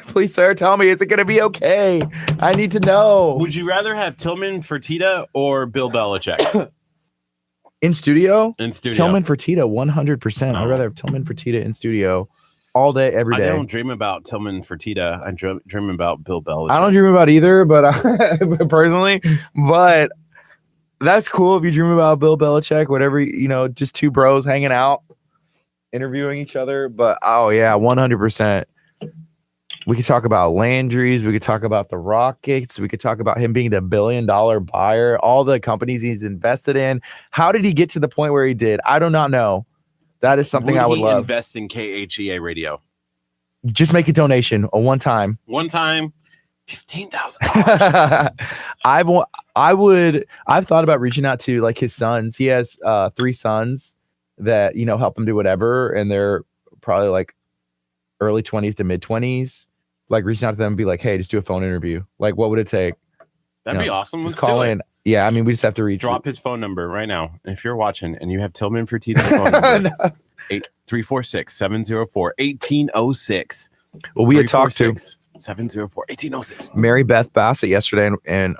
Please, sir, tell me, is it going to be okay? I need to know. Would you rather have Tillman Fertitta or Bill Belichick? In studio? In studio. Tillman Fertitta, 100%. No. I'd rather have Tillman Fertitta in studio all day, every day. I don't dream about Tillman Fertitta. I dream about Bill Belichick. I don't dream about either, but personally, but that's cool if you dream about Bill Belichick, whatever, you know, just two bros hanging out, interviewing each other. But oh yeah, 100%. We could talk about Landry's. We could talk about the Rockets. We could talk about him being the $1 billion buyer, all the companies he's invested in. How did he get to the point where he did? I do not know. That is something I would love. Invest in KHEA radio. Just make a donation, a one time. One time, $15,000. I've thought about reaching out to like his sons. He has 3 sons that, you know, help him do whatever, and they're probably like early 20s to mid 20s. Like reaching out to them and be like, hey, just do a phone interview. Like, what would it take? That'd be awesome. Just call in. Yeah, I mean, we just have to drop his phone number right now. If you're watching and you have Tillman Fertitta's phone number, 346-704-1806. Well, we had talked to 704-1806. Mary Beth Bassett yesterday, and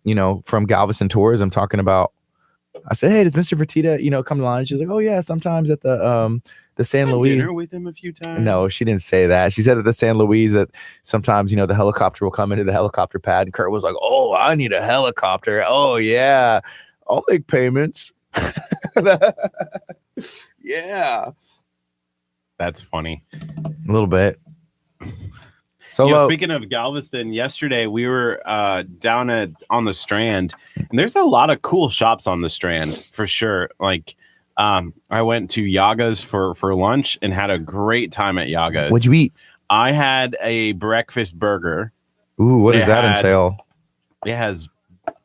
you know, from Galveston Tourism, talking about. I said, hey, does Mr. Fertitta, you know, come to line? She's like, oh yeah, sometimes at the San Luis. Dinner with him a few times. No, she didn't say that. She said at the San Luis that sometimes, you know, the helicopter will come into the helicopter pad, and Curt was like, oh, I need a helicopter. Oh yeah, I'll make payments. Yeah, that's funny. A little bit. So speaking of Galveston, yesterday we were down on the Strand, and there's a lot of cool shops on the Strand for sure. Like I went to Yaga's for lunch and had a great time at Yaga's. What'd you eat? I had a breakfast burger. Ooh, what does that entail? It has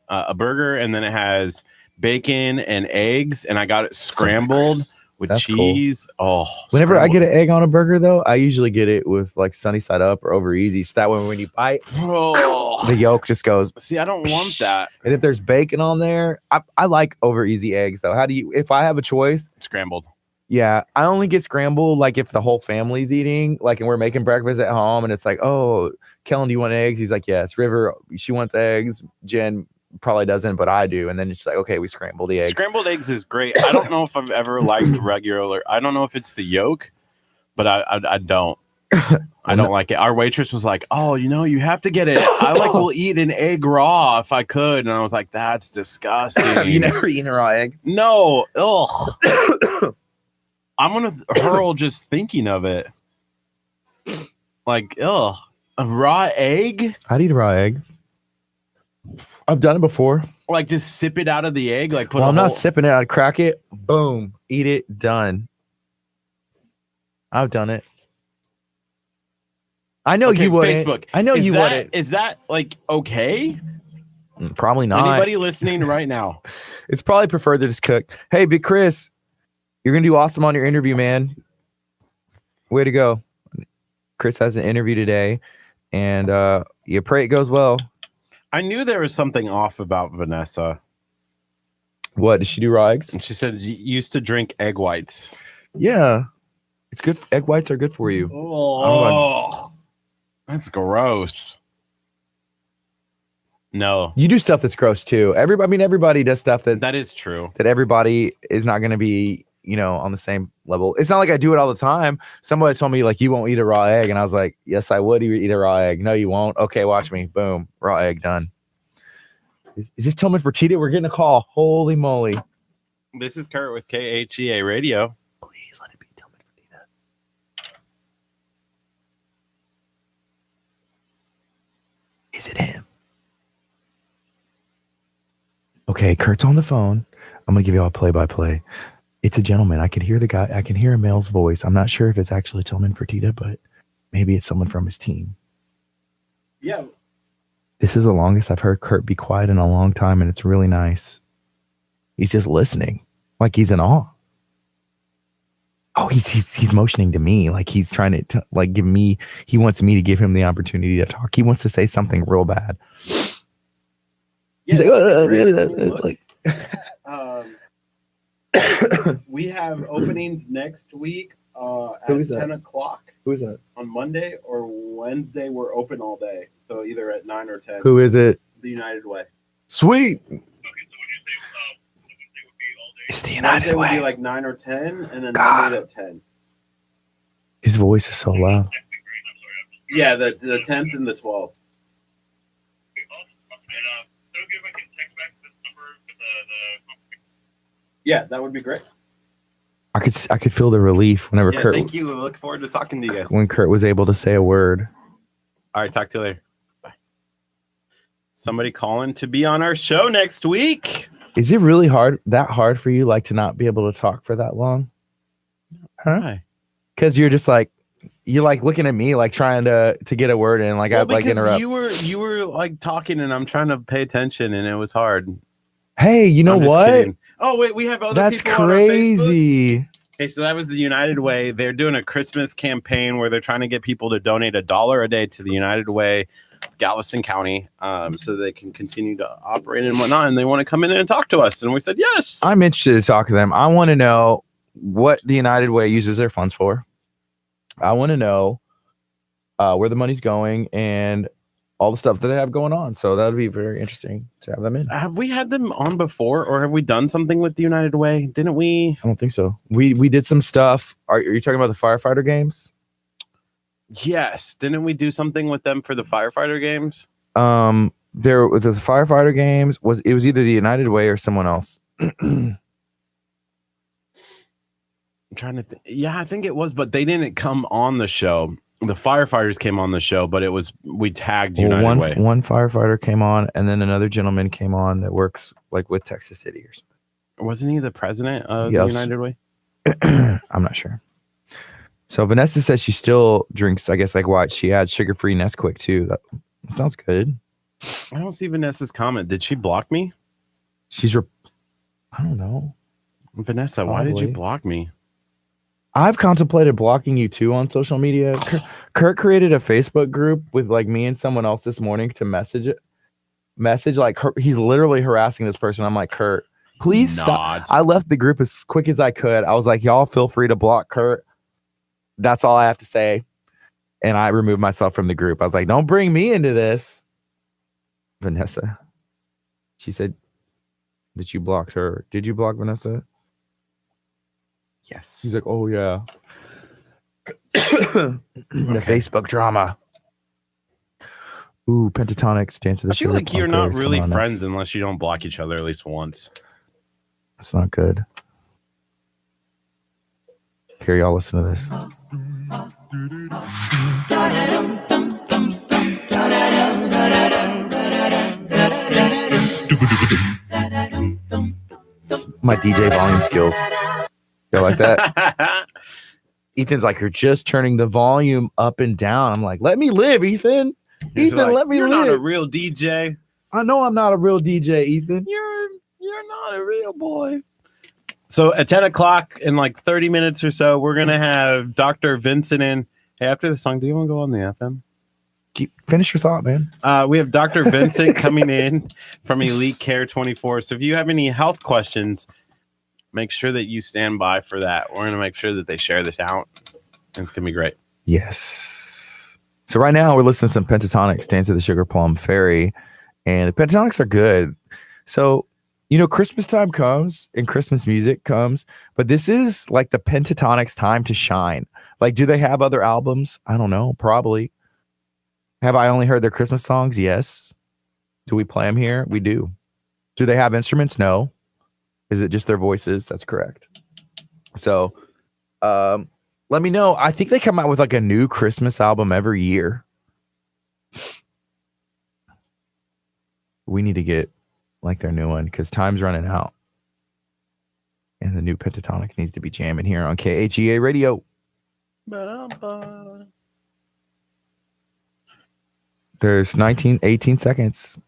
a burger, and then it has bacon and eggs, and I got it scrambled with cheese. Cool. Oh, whenever I get an egg on a burger, though, I usually get it with like sunny side up or over easy. So that way, when you bite, the yolk just goes. See, I don't want that. And if there's bacon on there, I like over easy eggs though. How do you? If I have a choice, scrambled. Yeah, I only get scrambled like if the whole family's eating, like, and we're making breakfast at home, and it's like, oh, Kellen, do you want eggs? He's like, yes. River, she wants eggs. Jen probably doesn't, but I do. And then it's like, okay, we scramble the eggs. Scrambled eggs is great. I don't know if I've ever liked regular. I don't know if it's the yolk, but I don't. I don't like it. Our waitress was like, oh, you know, you have to get it. I will eat an egg raw if I could. And I was like, that's disgusting. Have you never eaten a raw egg? No. Ugh. I'm going to hurl just thinking of it. Like, ugh. A raw egg? I'd eat a raw egg. I've done it before. Like, just sip it out of the egg? Like, I'm not sipping it. I'd crack it. Boom. Eat it. Done. I've done it. I know you wouldn't. Facebook. I know you wouldn't. Is that, like, okay? Probably not. Anybody listening right now? It's probably preferred to just cook. Hey, Big Chris, you're going to do awesome on your interview, man. Way to go. Chris has an interview today, and you pray it goes well. I knew there was something off about Vanessa. What? Did she do raw eggs? And she said you used to drink egg whites. Yeah. It's good. Egg whites are good for you. Oh, that's gross. No. You do stuff that's gross too. Everybody does stuff that is true. That everybody is not going to be, you know, on the same level. It's not like I do it all the time. Somebody told me like, you won't eat a raw egg. And I was like, yes, I would eat a raw egg. No, you won't. Okay, watch me. Boom. Raw egg done. Is this Tillman Fertitta? We're getting a call. Holy moly. This is Curt with KHEA Radio. Please let it be Tillman Fertitta. Is it him? Okay, Kurt's on the phone. I'm going to give you all a play-by-play. It's a gentleman. I can hear the guy. I can hear a male's voice. I'm not sure if it's actually Tillman Fertitta, but maybe it's someone from his team. Yeah. This is the longest I've heard Curt be quiet in a long time, and it's really nice. He's just listening, like he's in awe. Oh, he's motioning to me, like he's trying to like give me. He wants me to give him the opportunity to talk. He wants to say something real bad. He's like, we have openings next week at 10 o'clock. Who is that? On Monday or Wednesday, we're open all day. So either at 9 or 10. Who is it? The United Way. Sweet. Okay, so would you say Wednesday would be all day? It's the Wednesday United would be Way. like 9 or 10, and then God. Monday at 10. His voice is so loud. That'd be great. I'm sorry. Yeah, the 10th and the 12th. Okay, awesome. And so if I can text back this number with the Yeah, that would be great. I could feel the relief whenever Yeah, Curt. thank you. We look forward to talking to you guys. When Curt was able to say a word. All right, talk to you later. Bye. Somebody calling to be on our show next week. Is it really hard for you, like, to not be able to talk for that long? Hi. Because you're just like, you're like looking at me, like trying to get a word in, like I'd like interrupt. You were like talking, and I'm trying to pay attention, and it was hard. Hey, you know I'm just what? kidding. Oh wait, we have other That's people on our Facebook. crazy. Okay, so that was the United Way. They're doing a Christmas campaign where they're trying to get people to donate $1 a day to the United Way, Galveston County, so they can continue to operate and whatnot. And they want to come in and talk to us. And we said, yes. I'm interested to talk to them. I want to know what the United Way uses their funds for. I want to know where the money's going and all the stuff that they have going on. So that would be very interesting to have them in. Have we had them on before, or have we done something with the United Way? Didn't we? I don't think so. We did some stuff. Are you talking about the firefighter games? Yes. Didn't we do something with them for the firefighter games? There was the firefighter games. It was either the United Way or someone else. I'm trying to think. Yeah, I think it was, but they didn't come on the show. The firefighters came on the show, but we tagged United Way. One firefighter came on, and then another gentleman came on that works like with Texas City or something. Wasn't he the president of Yes. the United Way? I'm not sure. So Vanessa says she still drinks, I guess, like white. She adds sugar-free Nesquik too. That sounds good. I don't see Vanessa's comment. Did she block me? I don't know. Vanessa, why did you Probably. block me? I've contemplated blocking you too on social media. Curt created a Facebook group with like me and someone else this morning to message like he's literally harassing this person. I'm like, Curt, please stop. I left the group as quick as I could. I was like, y'all feel free to block Curt. That's all I have to say. And I removed myself from the group. I was like, don't bring me into this. Vanessa. She said that you blocked her. Did you block Vanessa? Yes. He's like, oh yeah. The Facebook drama. Ooh, Pentatonics dance to the I feel Sugar like you're Plum not Players. really Come on, friends unless you don't block each other at least once. That's not good. Here, y'all listen to this. That's my DJ volume skills. You like that? Ethan's like, you're just turning the volume up and down. I'm like, let me live, Ethan. He's Ethan, like, let me you're live. not a real DJ. I know I'm not a real DJ, Ethan. You're not a real boy. So at 10 o'clock in like 30 minutes or so, we're going to have Dr. Vincent in. Hey, after the song, do you want to go on the FM? Finish your thought, man. We have Dr. Vincent coming in from Elite Care 24. So if you have any health questions, make sure that you stand by for that. We're going to make sure that they share this out. And it's going to be great. Yes. So right now we're listening to some Pentatonics, Dance of the Sugar Plum Fairy. And the Pentatonics are good. So, you know, Christmas time comes and Christmas music comes. But this is like the Pentatonics time to shine. Like, do they have other albums? I don't know. Probably. Have I only heard their Christmas songs? Yes. Do we play them here? We do. Do they have instruments? No. Is it just their voices? That's correct. So let me know. I think they come out with like a new Christmas album every year. We need to get like their new one because time's running out. And the new Pentatonics needs to be jamming here on KHEA Radio. There's 18 seconds.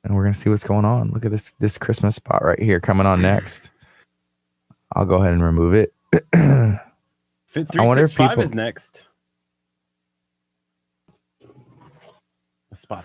And we're going to see what's going on. Look at this Christmas spot right here coming on next. I'll go ahead and remove it. Fit 365 is next. A spot.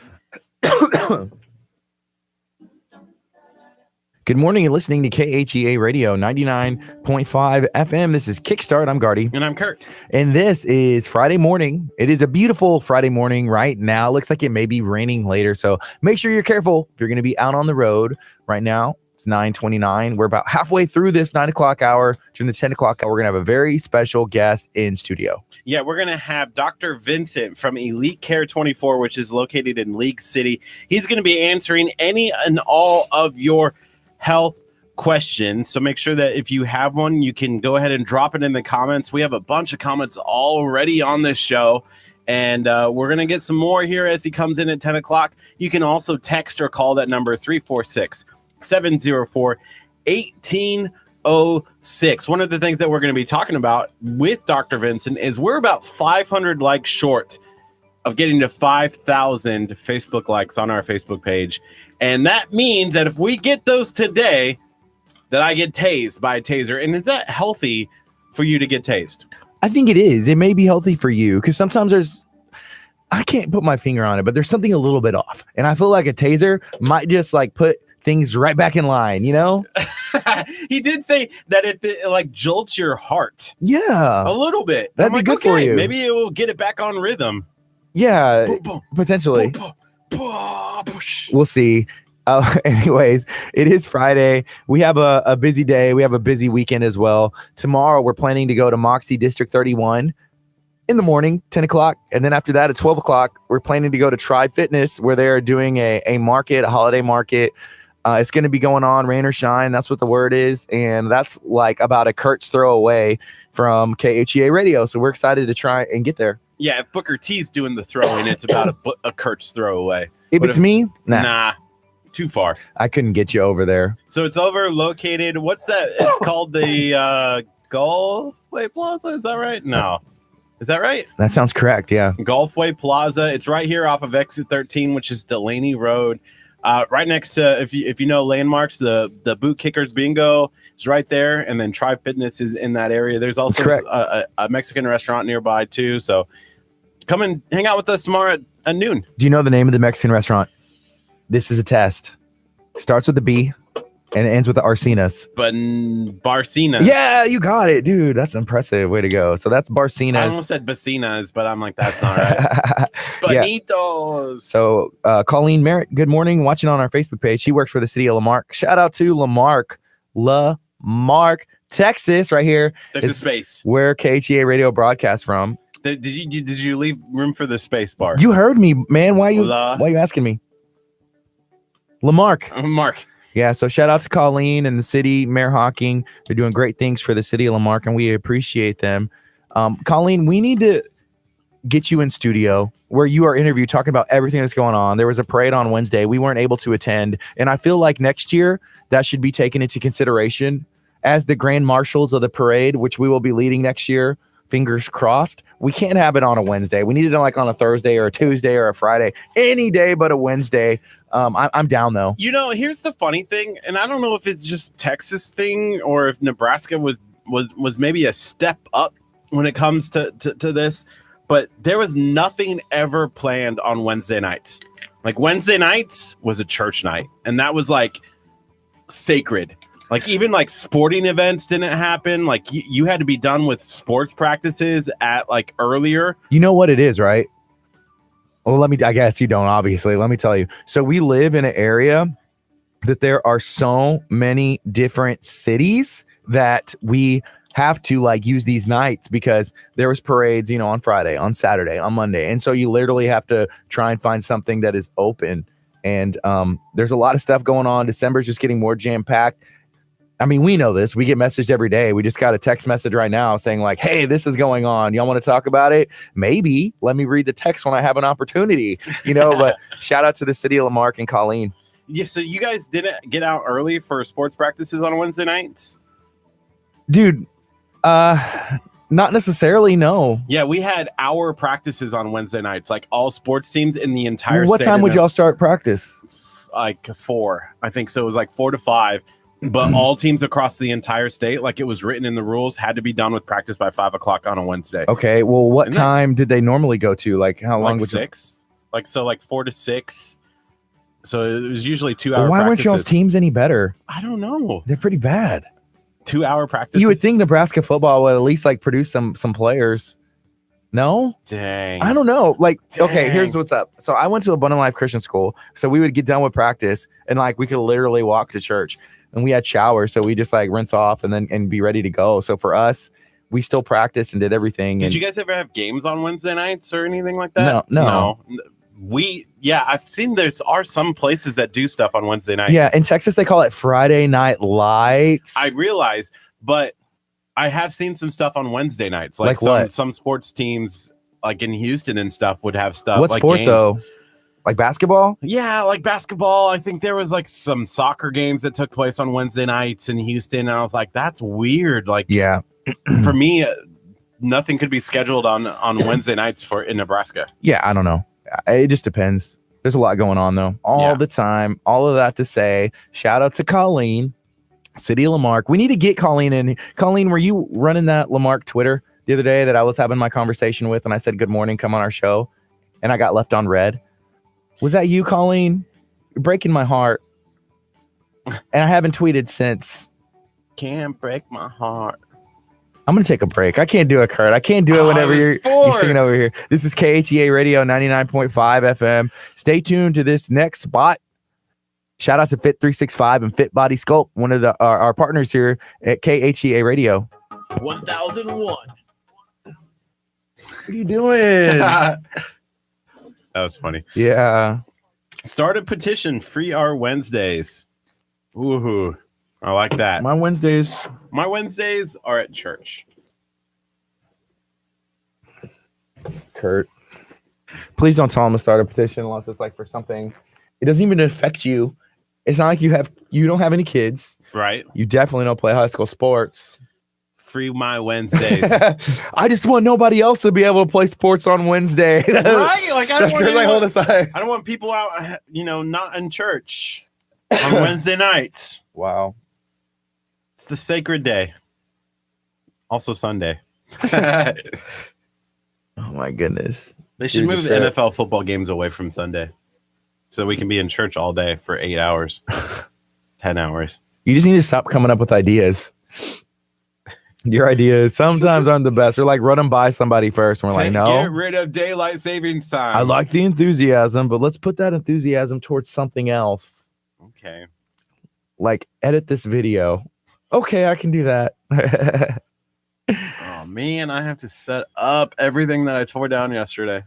Good morning. You're listening to KHEA Radio 99.5 FM. This is Kickstart. I'm Gardy. And I'm Curt. And this is Friday morning. It is a beautiful Friday morning right now. Looks like it may be raining later. So make sure you're careful if you're going to be out on the road right now. It's 9:29. We're about halfway through this 9 o'clock hour. During the 10 o'clock hour, we're going to have a very special guest in studio. Yeah, we're going to have Dr. Vincent from Elite Care 24, which is located in League City. He's going to be answering any and all of your health questions. So make sure that if you have one, you can go ahead and drop it in the comments. We have a bunch of comments already on this show, and we're going to get some more here as he comes in at 10 o'clock. You can also text or call that number 346-704-1806. One of the things that we're going to be talking about with Dr. Vincent is we're about 500 likes short of getting to 5,000 Facebook likes on our Facebook page. And that means that if we get those today, that I get tased by a taser. And is that healthy for you to get tased? I think it is. It may be healthy for you because sometimes I can't put my finger on it, but there's something a little bit off. And I feel like a taser might just like put things right back in line, you know? He did say that it like jolts your heart. Yeah. A little bit. That'd be good for you. Maybe it will get it back on rhythm. Yeah, boom, boom, potentially. Boom, boom, boom. We'll see. Anyways, it is Friday. We have a busy day. We have a busy weekend as well. Tomorrow, we're planning to go to Moxie District 31 in the morning, 10 o'clock. And then after that, at 12 o'clock, we're planning to go to Tribe Fitness, where they're doing a market, a holiday market. It's going to be going on, rain or shine. That's what the word is. And that's like about a Kurt's throw away from KHEA Radio. So we're excited to try and get there. Yeah, if Booker T's doing the throwing, it's about a Kurt's throw away. If it's me, nah, too far. I couldn't get you over there. So it's located. What's that? It's called the Golfway Plaza. Is that right? No. Is that right? That sounds correct, yeah. Golfway Plaza. It's right here off of Exit 13, which is Delaney Road. Right next to, if you know landmarks, the Boot Kickers Bingo is right there, and then Tribe Fitness is in that area. There's also a Mexican restaurant nearby too. So come and hang out with us tomorrow at noon. Do you know the name of the Mexican restaurant? This is a test. Starts with a B and it ends with the Arcenas. But Barcenas. Yeah, you got it, dude. That's impressive. Way to go. So that's Barcenas. I almost said Bacinas, but I'm like, that's not right. Bonitos. Yeah. So Colleen Merritt, good morning. Watching on our Facebook page. She works for the city of Lamarck. Shout out to Lamarck, Texas, right here. There's a space. Where KHEA Radio broadcasts from. Did you leave room for the space bar? You heard me, man. Why are you asking me? Lamarck. Mark. Yeah, so shout out to Colleen and the city, Mayor Hawking. They're doing great things for the city of Lamarck, and we appreciate them. Colleen, we need to get you in studio where you are interviewed talking about everything that's going on. There was a parade on Wednesday. We weren't able to attend, and I feel like next year that should be taken into consideration as the grand marshals of the parade, which we will be leading next year. Fingers crossed. We can't have it on a Wednesday. We need it like on a Thursday or a Tuesday or a Friday, any day but a Wednesday. I'm down though. You know, here's the funny thing, and I don't know if it's just Texas thing or if Nebraska was maybe a step up when it comes to this, but there was nothing ever planned on Wednesday nights. Like Wednesday nights was a church night, and that was like sacred. Like even like sporting events didn't happen. Like you had to be done with sports practices at like earlier. You know what it is, right? Well, I guess you don't, obviously. Let me tell you. So we live in an area that there are so many different cities that we have to like use these nights because there was parades, on Friday, on Saturday, on Monday. And so you literally have to try and find something that is open And there's a lot of stuff going on. December's just getting more jam-packed. I mean, we know this. We get messaged every day. We just got a text message right now saying like, hey, this is going on. Y'all want to talk about it? Maybe. Let me read the text when I have an opportunity. But shout out to the city of Lamarck and Colleen. Yeah, so you guys didn't get out early for sports practices on Wednesday nights? Dude, not necessarily, no. Yeah, we had our practices on Wednesday nights, like all sports teams in the entire What state. time would y'all start practice? Like 4. I think so. It was like 4 to 5. But all teams across the entire state, like it was written in the rules, had to be done with practice by 5 o'clock on a Wednesday. Okay, well, what time did they normally go to? Like how long like would 6? Like 4 to 6. So it was usually 2 hour Why practices. weren't y'all's teams any better? I don't know. They're pretty bad. 2 hour practices. You would think Nebraska football would at least like produce some players. No? Dang. I don't know. Like, okay, Dang. here's what's up. So I went to Abundant Life Christian School. So we would get done with practice and like we could literally walk to church. And we had showers, so we just like rinse off and be ready to go. So for us, we still practiced and did everything. Did you guys ever have games on Wednesday nights or anything like that? No. I've seen there are some places that do stuff on Wednesday night. Yeah, in Texas they call it Friday Night Lights. I realize, but I have seen some stuff on Wednesday nights. Like what? Some sports teams, like in Houston and stuff, would have stuff. What like sport games. though? Like basketball? Yeah, like basketball. I think there was like some soccer games that took place on Wednesday nights in Houston, and I was like, that's weird. Like, yeah, for me, nothing could be scheduled on Wednesday nights in Nebraska. Yeah, I don't know. It just depends. There's a lot going on though, all the time. All of that to say, shout out to Colleen, City of Lamarck. We need to get Colleen in. Colleen, were you running that Lamarck Twitter the other day that I was having my conversation with, and I said good morning, come on our show, and I got left on red? Was that you, Colleen? You're breaking my heart. And I haven't tweeted since. Can't break my heart. I'm going to take a break. I can't do it, Curt. I can't do it whenever you're singing over here. This is KHEA Radio 99.5 FM. Stay tuned to this next spot. Shout out to Fit 365 and Fit Body Sculpt, one of our partners here at KHEA Radio. 1001. What are you doing? That was funny. Yeah. Start a petition, free our Wednesdays. Woohoo. I like that. My Wednesdays are at church. Curt, please don't tell them to start a petition unless it's like for something. It doesn't even affect you. It's not like you don't have any kids. Right. You definitely don't play high school sports. Free my Wednesdays. I just want nobody else to be able to play sports on Wednesday. Right? Like I hold aside. I don't want people out, not in church on Wednesday nights. Wow. It's the sacred day. Also Sunday. Oh my goodness. They should move the NFL football games away from Sunday so we can be in church all day for 8 hours, 10 hours. You just need to stop coming up with ideas. Your ideas sometimes aren't the best. They're like run them by somebody first. And we're like, no. Get rid of daylight savings time. I like the enthusiasm, but let's put that enthusiasm towards something else. Okay. Like edit this video. Okay, I can do that. Oh man, I have to set up everything that I tore down yesterday.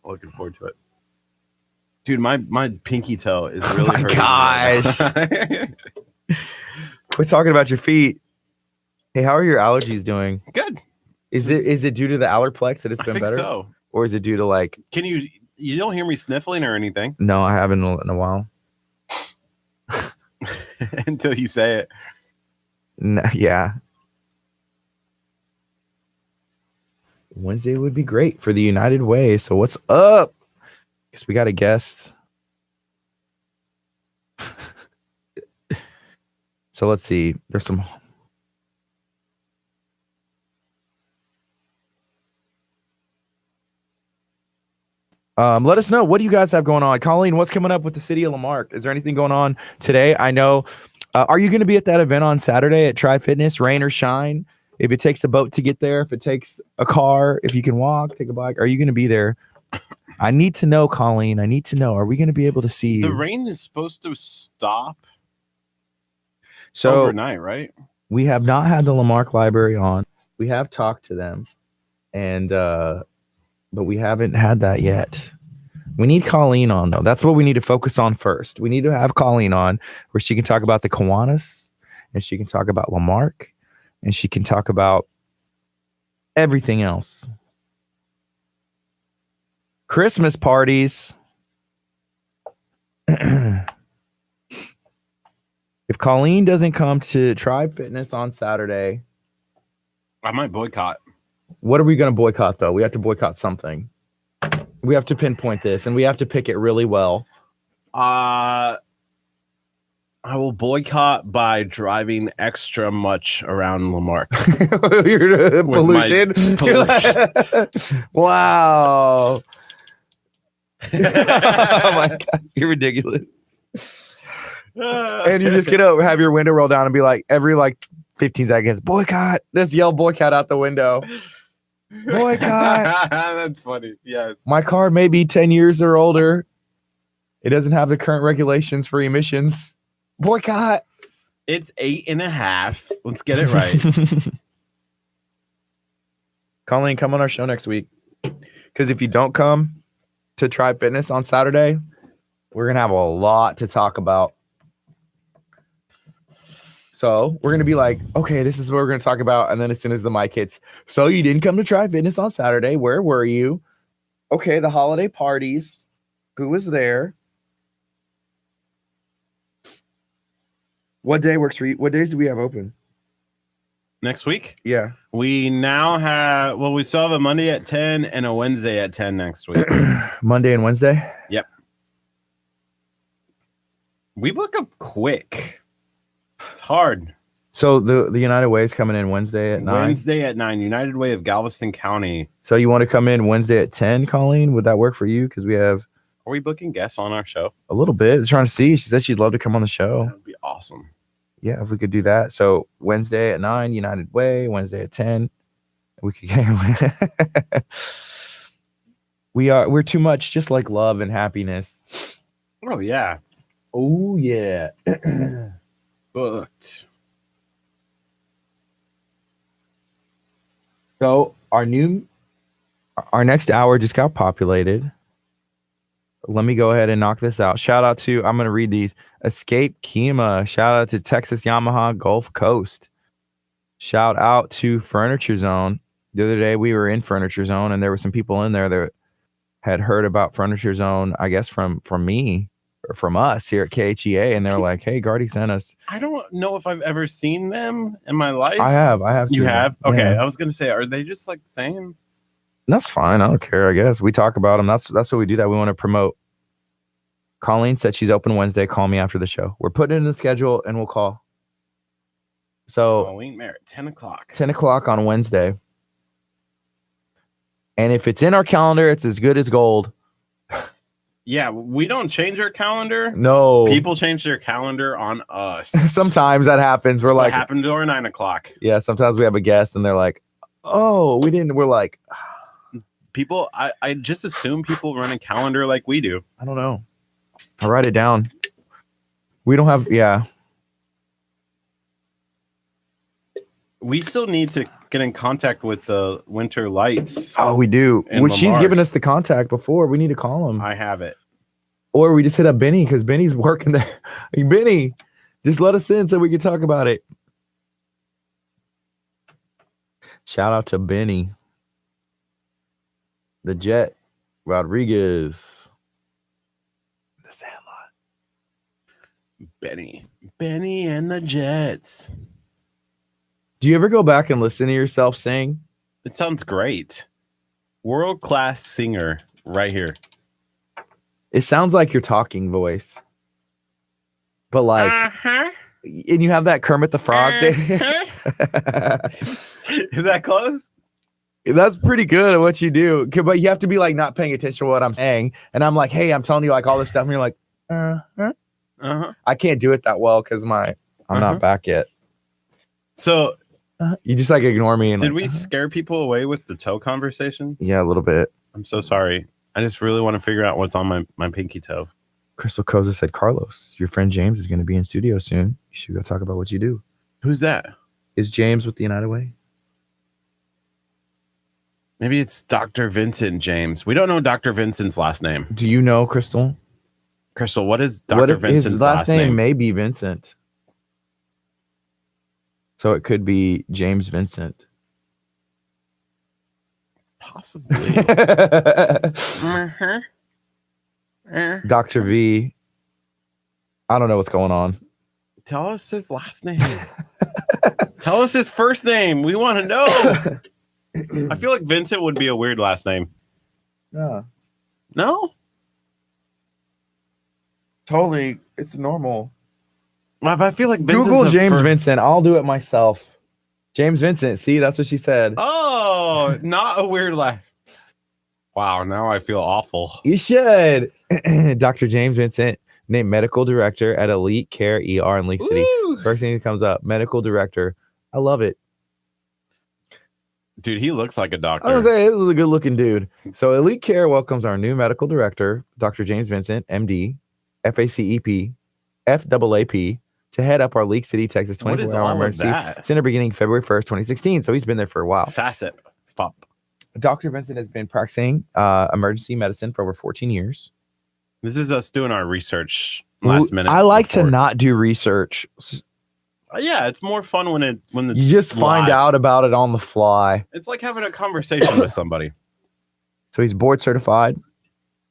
Looking forward to it. Dude, my pinky toe is really hurting. Gosh. Quit talking about your feet. Hey, how are your allergies doing? Good. Is it due to the Allerplex that it's been better? So. Or is it due to like Can you don't hear me sniffling or anything? No, I haven't in a while. Until you say it. No, yeah. Wednesday would be great for the United Way. So what's up? Guess we got a guest. So let's see. There's some. Let us know. What do you guys have going on? Colleen, what's coming up with the city of Lamarck? Is there anything going on today? I know. Are you going to be at that event on Saturday at Tri Fitness, rain or shine? If it takes a boat to get there, if it takes a car, if you can walk, take a bike, are you going to be there? I need to know, Colleen. I need to know. Are we going to be able to see you? The rain is supposed to stop so overnight, right? We have not had the Lamarck Library on. We have talked to them, and but we haven't had that yet. We need Colleen on, though. That's what we need to focus on first. We need to have Colleen on where she can talk about the Kiwanis and she can talk about Lamarck and she can talk about everything else. Christmas parties. If Colleen doesn't come to Tribe Fitness on Saturday, I might boycott. what are we going to boycott, though? We have to boycott something. We have to pinpoint this, and we have to pick it really well. I will boycott by driving extra much around Lamarck. Pollution. Wow. Oh my God, you're ridiculous. And you're just gonna have your window roll down and be like, every 15 seconds, boycott. Just yell boycott out the window. Boycott. That's funny. Yes. My car may be 10 years or older. It doesn't have the current regulations for emissions. Boycott. It's 8.5. Let's get it right. Colleen, come on our show next week. Because if you don't come to Tribe Fitness on Saturday, we're going to have a lot to talk about. So we're going to be like, okay, this is what we're going to talk about. And then as soon as the mic hits, so you didn't come to Tribe Fitness on Saturday. Where were you? Okay, the holiday parties. Who was there? What day works for you? What days do we have open? Next week? Yeah. We now have, we still have a Monday at 10 and a Wednesday at 10 next week. Monday and Wednesday? Yep. We book up quick. It's hard. So the United Way is coming in Wednesday at 9? Wednesday at 9, United Way of Galveston County. So you want to come in Wednesday at 10, Colleen? Would that work for you? Because we have Are we booking guests on our show? a little bit. Trying to see. She said she'd love to come on the show. That would be awesome. Yeah, if we could do that. So Wednesday at 9, United Way. Wednesday at 10. We could get we're too much just like love and happiness. Oh, yeah. Oh, yeah. Booked. So our next hour just got populated. Let me go ahead and knock this out. Shout out to, I'm going to read these. Escape Kima. Shout out to Texas Yamaha Gulf Coast. Shout out to Furniture Zone. The other day we were in Furniture Zone and there were some people in there that had heard about Furniture Zone, I guess from me or from us here at KHEA. And they're like, hey, Gardy sent us. I don't know if I've ever seen them in my life. I have. You seen have? them. Okay. Yeah. I was going to say, are they just like the same? That's fine. I don't care. I guess we talk about them. That's what we do. That we want to promote. Colleen said she's open Wednesday. Call me after the show. We're putting it in the schedule and we'll call. So Halloween Merit, 10 o'clock. 10 o'clock on Wednesday. And if it's in our calendar, it's as good as gold. Yeah, we don't change our calendar. No. People change their calendar on us. Sometimes that happens. We're That's like, what happened to our 9 o'clock. yeah, sometimes we have a guest and they're like, oh, we didn't. We're like, People, I just assume people run a calendar like we do. I don't know. I write it down. We don't have, yeah. We still need to get in contact with the Winter Lights. Oh, we do. And Which she's Lamar. given us the contact before. We need to call him. I have it. Or we just hit up Benny because Benny's working there. Hey, Benny, just let us in so we can talk about it. Shout out to Benny. The Jet Rodriguez. The Sandlot. Benny and the Jets. Do you ever go back and listen to yourself sing? It sounds great. World-class singer right here. It sounds like your talking voice. But like, and you have that Kermit the Frog thing. Is that close? That's pretty good at what you do. But you have to be like not paying attention to what I'm saying. And I'm like, hey, I'm telling you like all this stuff. And you're like, Uh-huh. I can't do it that well because I'm not back yet. So You just like ignore me. And did like, we scare people away with the toe conversation? Yeah, a little bit. I'm so sorry. I just really want to figure out what's on my pinky toe. Crystal Koza said, Carlos, your friend James is going to be in studio soon. You should go talk about what you do. Who's that? Is James with the United Way? Maybe it's Dr. Vincent James. We don't know Dr. Vincent's last name. Do you know, Crystal? Crystal, what is What Dr. if Vincent's his last name may be Vincent? So it could be James Vincent. Possibly. Dr. V. I don't know what's going on. Tell us his last name. Tell us his first name. We want to know. I feel like Vincent would be a weird last name. Yeah. No? Totally. It's normal. I feel like Vincent's Google James Vincent. I'll do it myself. James Vincent. See, that's what she said. Oh, not a weird last. Wow, now I feel awful. You should. Dr. James Vincent, named medical director at Elite Care ER in League City. Woo! First thing that comes up, medical director. I love it. Dude, he looks like a doctor. I was say this is a good looking dude. So Elite Care welcomes our new medical director, Dr. James Vincent, MD, FACEP, FAAP, to head up our League City, Texas 24-hour emergency center beginning February 1st, 2016. So he's been there for a while. Facet. Fop. Dr. Vincent has been practicing emergency medicine for over 14 years. This is us doing our research last minute. I like to not do research. Yeah, it's more fun when it's you just find out about it on the fly. It's like having a conversation with somebody. So he's board certified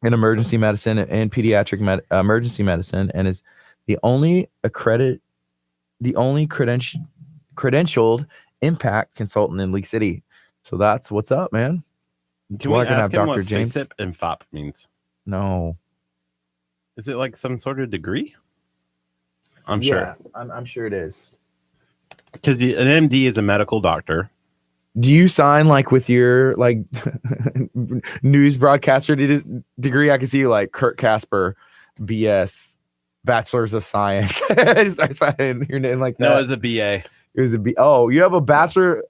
in emergency medicine and pediatric emergency medicine, and is the only credentialed impact consultant in League City. So that's what's up, man. Can we ask him what FACEP and FOP means? No. Is it like some sort of degree? I'm sure. I'm sure it is. Because an MD is a medical doctor. Do you sign like with your like news broadcaster degree? I can see you like Curt Casper, BS, Bachelor's of Science. Start signing your name like that. No, it was a BA. It was a B. Oh, you have a Bachelor's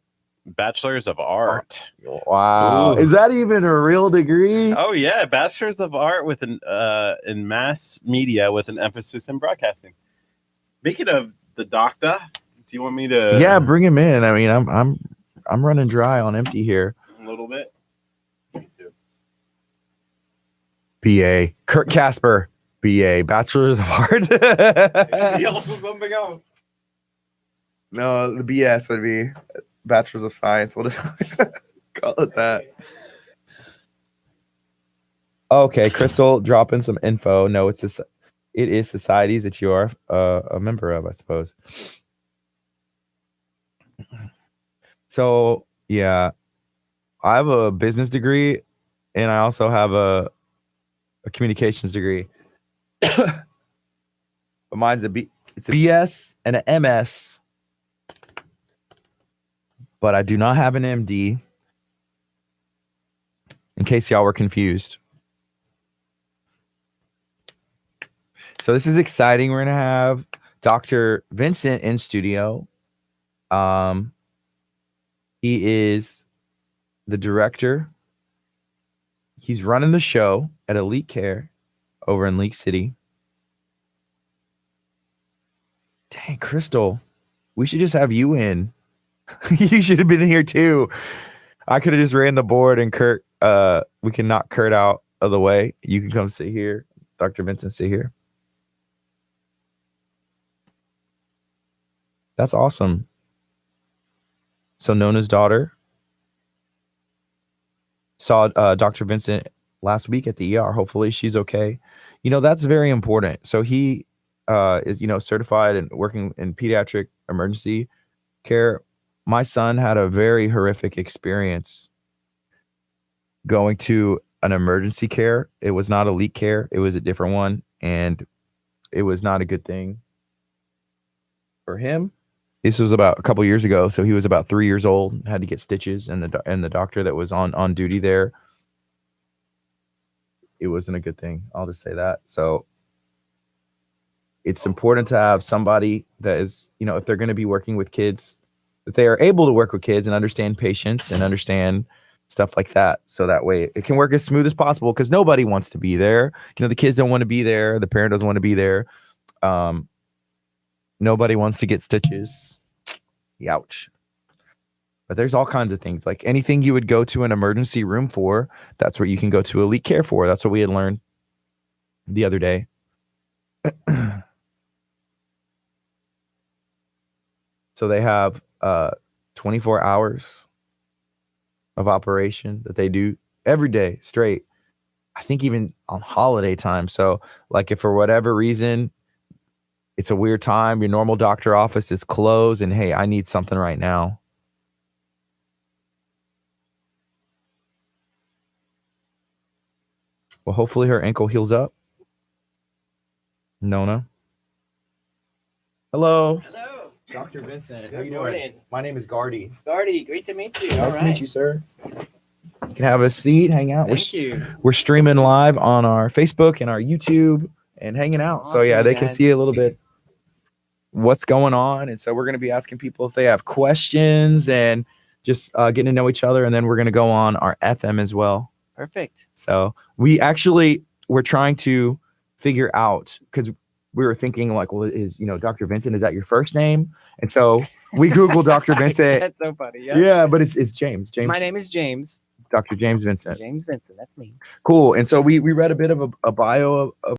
of Art. Wow. Ooh. Is that even a real degree? Oh yeah, Bachelor's of Art with an in mass media with an emphasis in broadcasting. Speaking of the doctor, do you want me to? Yeah, bring him in. I mean, I'm running dry on empty here. A little bit. Me too. BA Curt Casper, BA Bachelor's of Art. He also something else. No, the BS would be Bachelor's of Science. We'll just call it that. Okay, Crystal, drop in some info. No, it is societies that you are a member of, I suppose. So yeah, I have a business degree, and I also have a communications degree. But mine's it's a BS and an MS. But I do not have an MD, in case y'all were confused. So this is exciting. We're going to have Dr. Vincent in studio. He is the director. He's running the show at Elite Care over in League City. Dang, Crystal, we should just have you in. You should have been here too. I could have just ran the board and Curt, we can knock Curt out of the way. You can come sit here. Dr. Vincent, sit here. That's awesome. So Nona's daughter saw Dr. Vincent last week at the ER. Hopefully she's okay. You know, that's very important. So he is, certified and working in pediatric emergency care. My son had a very horrific experience going to an emergency care. It was not Elite Care. It was a different one. And it was not a good thing for him. This was about a couple years ago. So he was about 3 years old, had to get stitches, and the doctor that was on duty there, it wasn't a good thing. I'll just say that. So it's important to have somebody that is, if they're going to be working with kids, that they are able to work with kids and understand patients and understand stuff like that. So that way it can work as smooth as possible, because nobody wants to be there. The kids don't want to be there. The parent doesn't want to be there. Nobody wants to get stitches. Ouch. But there's all kinds of things, like anything you would go to an emergency room for, that's what you can go to Elite Care for. That's what we had learned the other day. So they have 24 hours of operation that they do every day straight. I think even on holiday time. So like if for whatever reason it's a weird time, your normal doctor office is closed, and hey, I need something right now. Well, hopefully her ankle heals up. Nona. Hello. Hello. Dr. Vincent. Good morning. My name is Gardy. Gardy, great to meet you. Nice to meet you, sir. You can have a seat, hang out. Thank you. We're streaming live on our Facebook and our YouTube and hanging out. So yeah, Awesome, they can guys. see a little bit what's going on. And so we're going to be asking people if they have questions and just getting to know each other. And then we're going to go on our FM as well. Perfect. So we're trying to figure out, because we were thinking like, well, is, Dr. Vincent, is that your first name? And so we Googled Dr. Vincent. That's so funny. Yeah, but it's James. My name is James. Dr. James Vincent. James Vincent. That's me. Cool. And so we read a bit of a bio of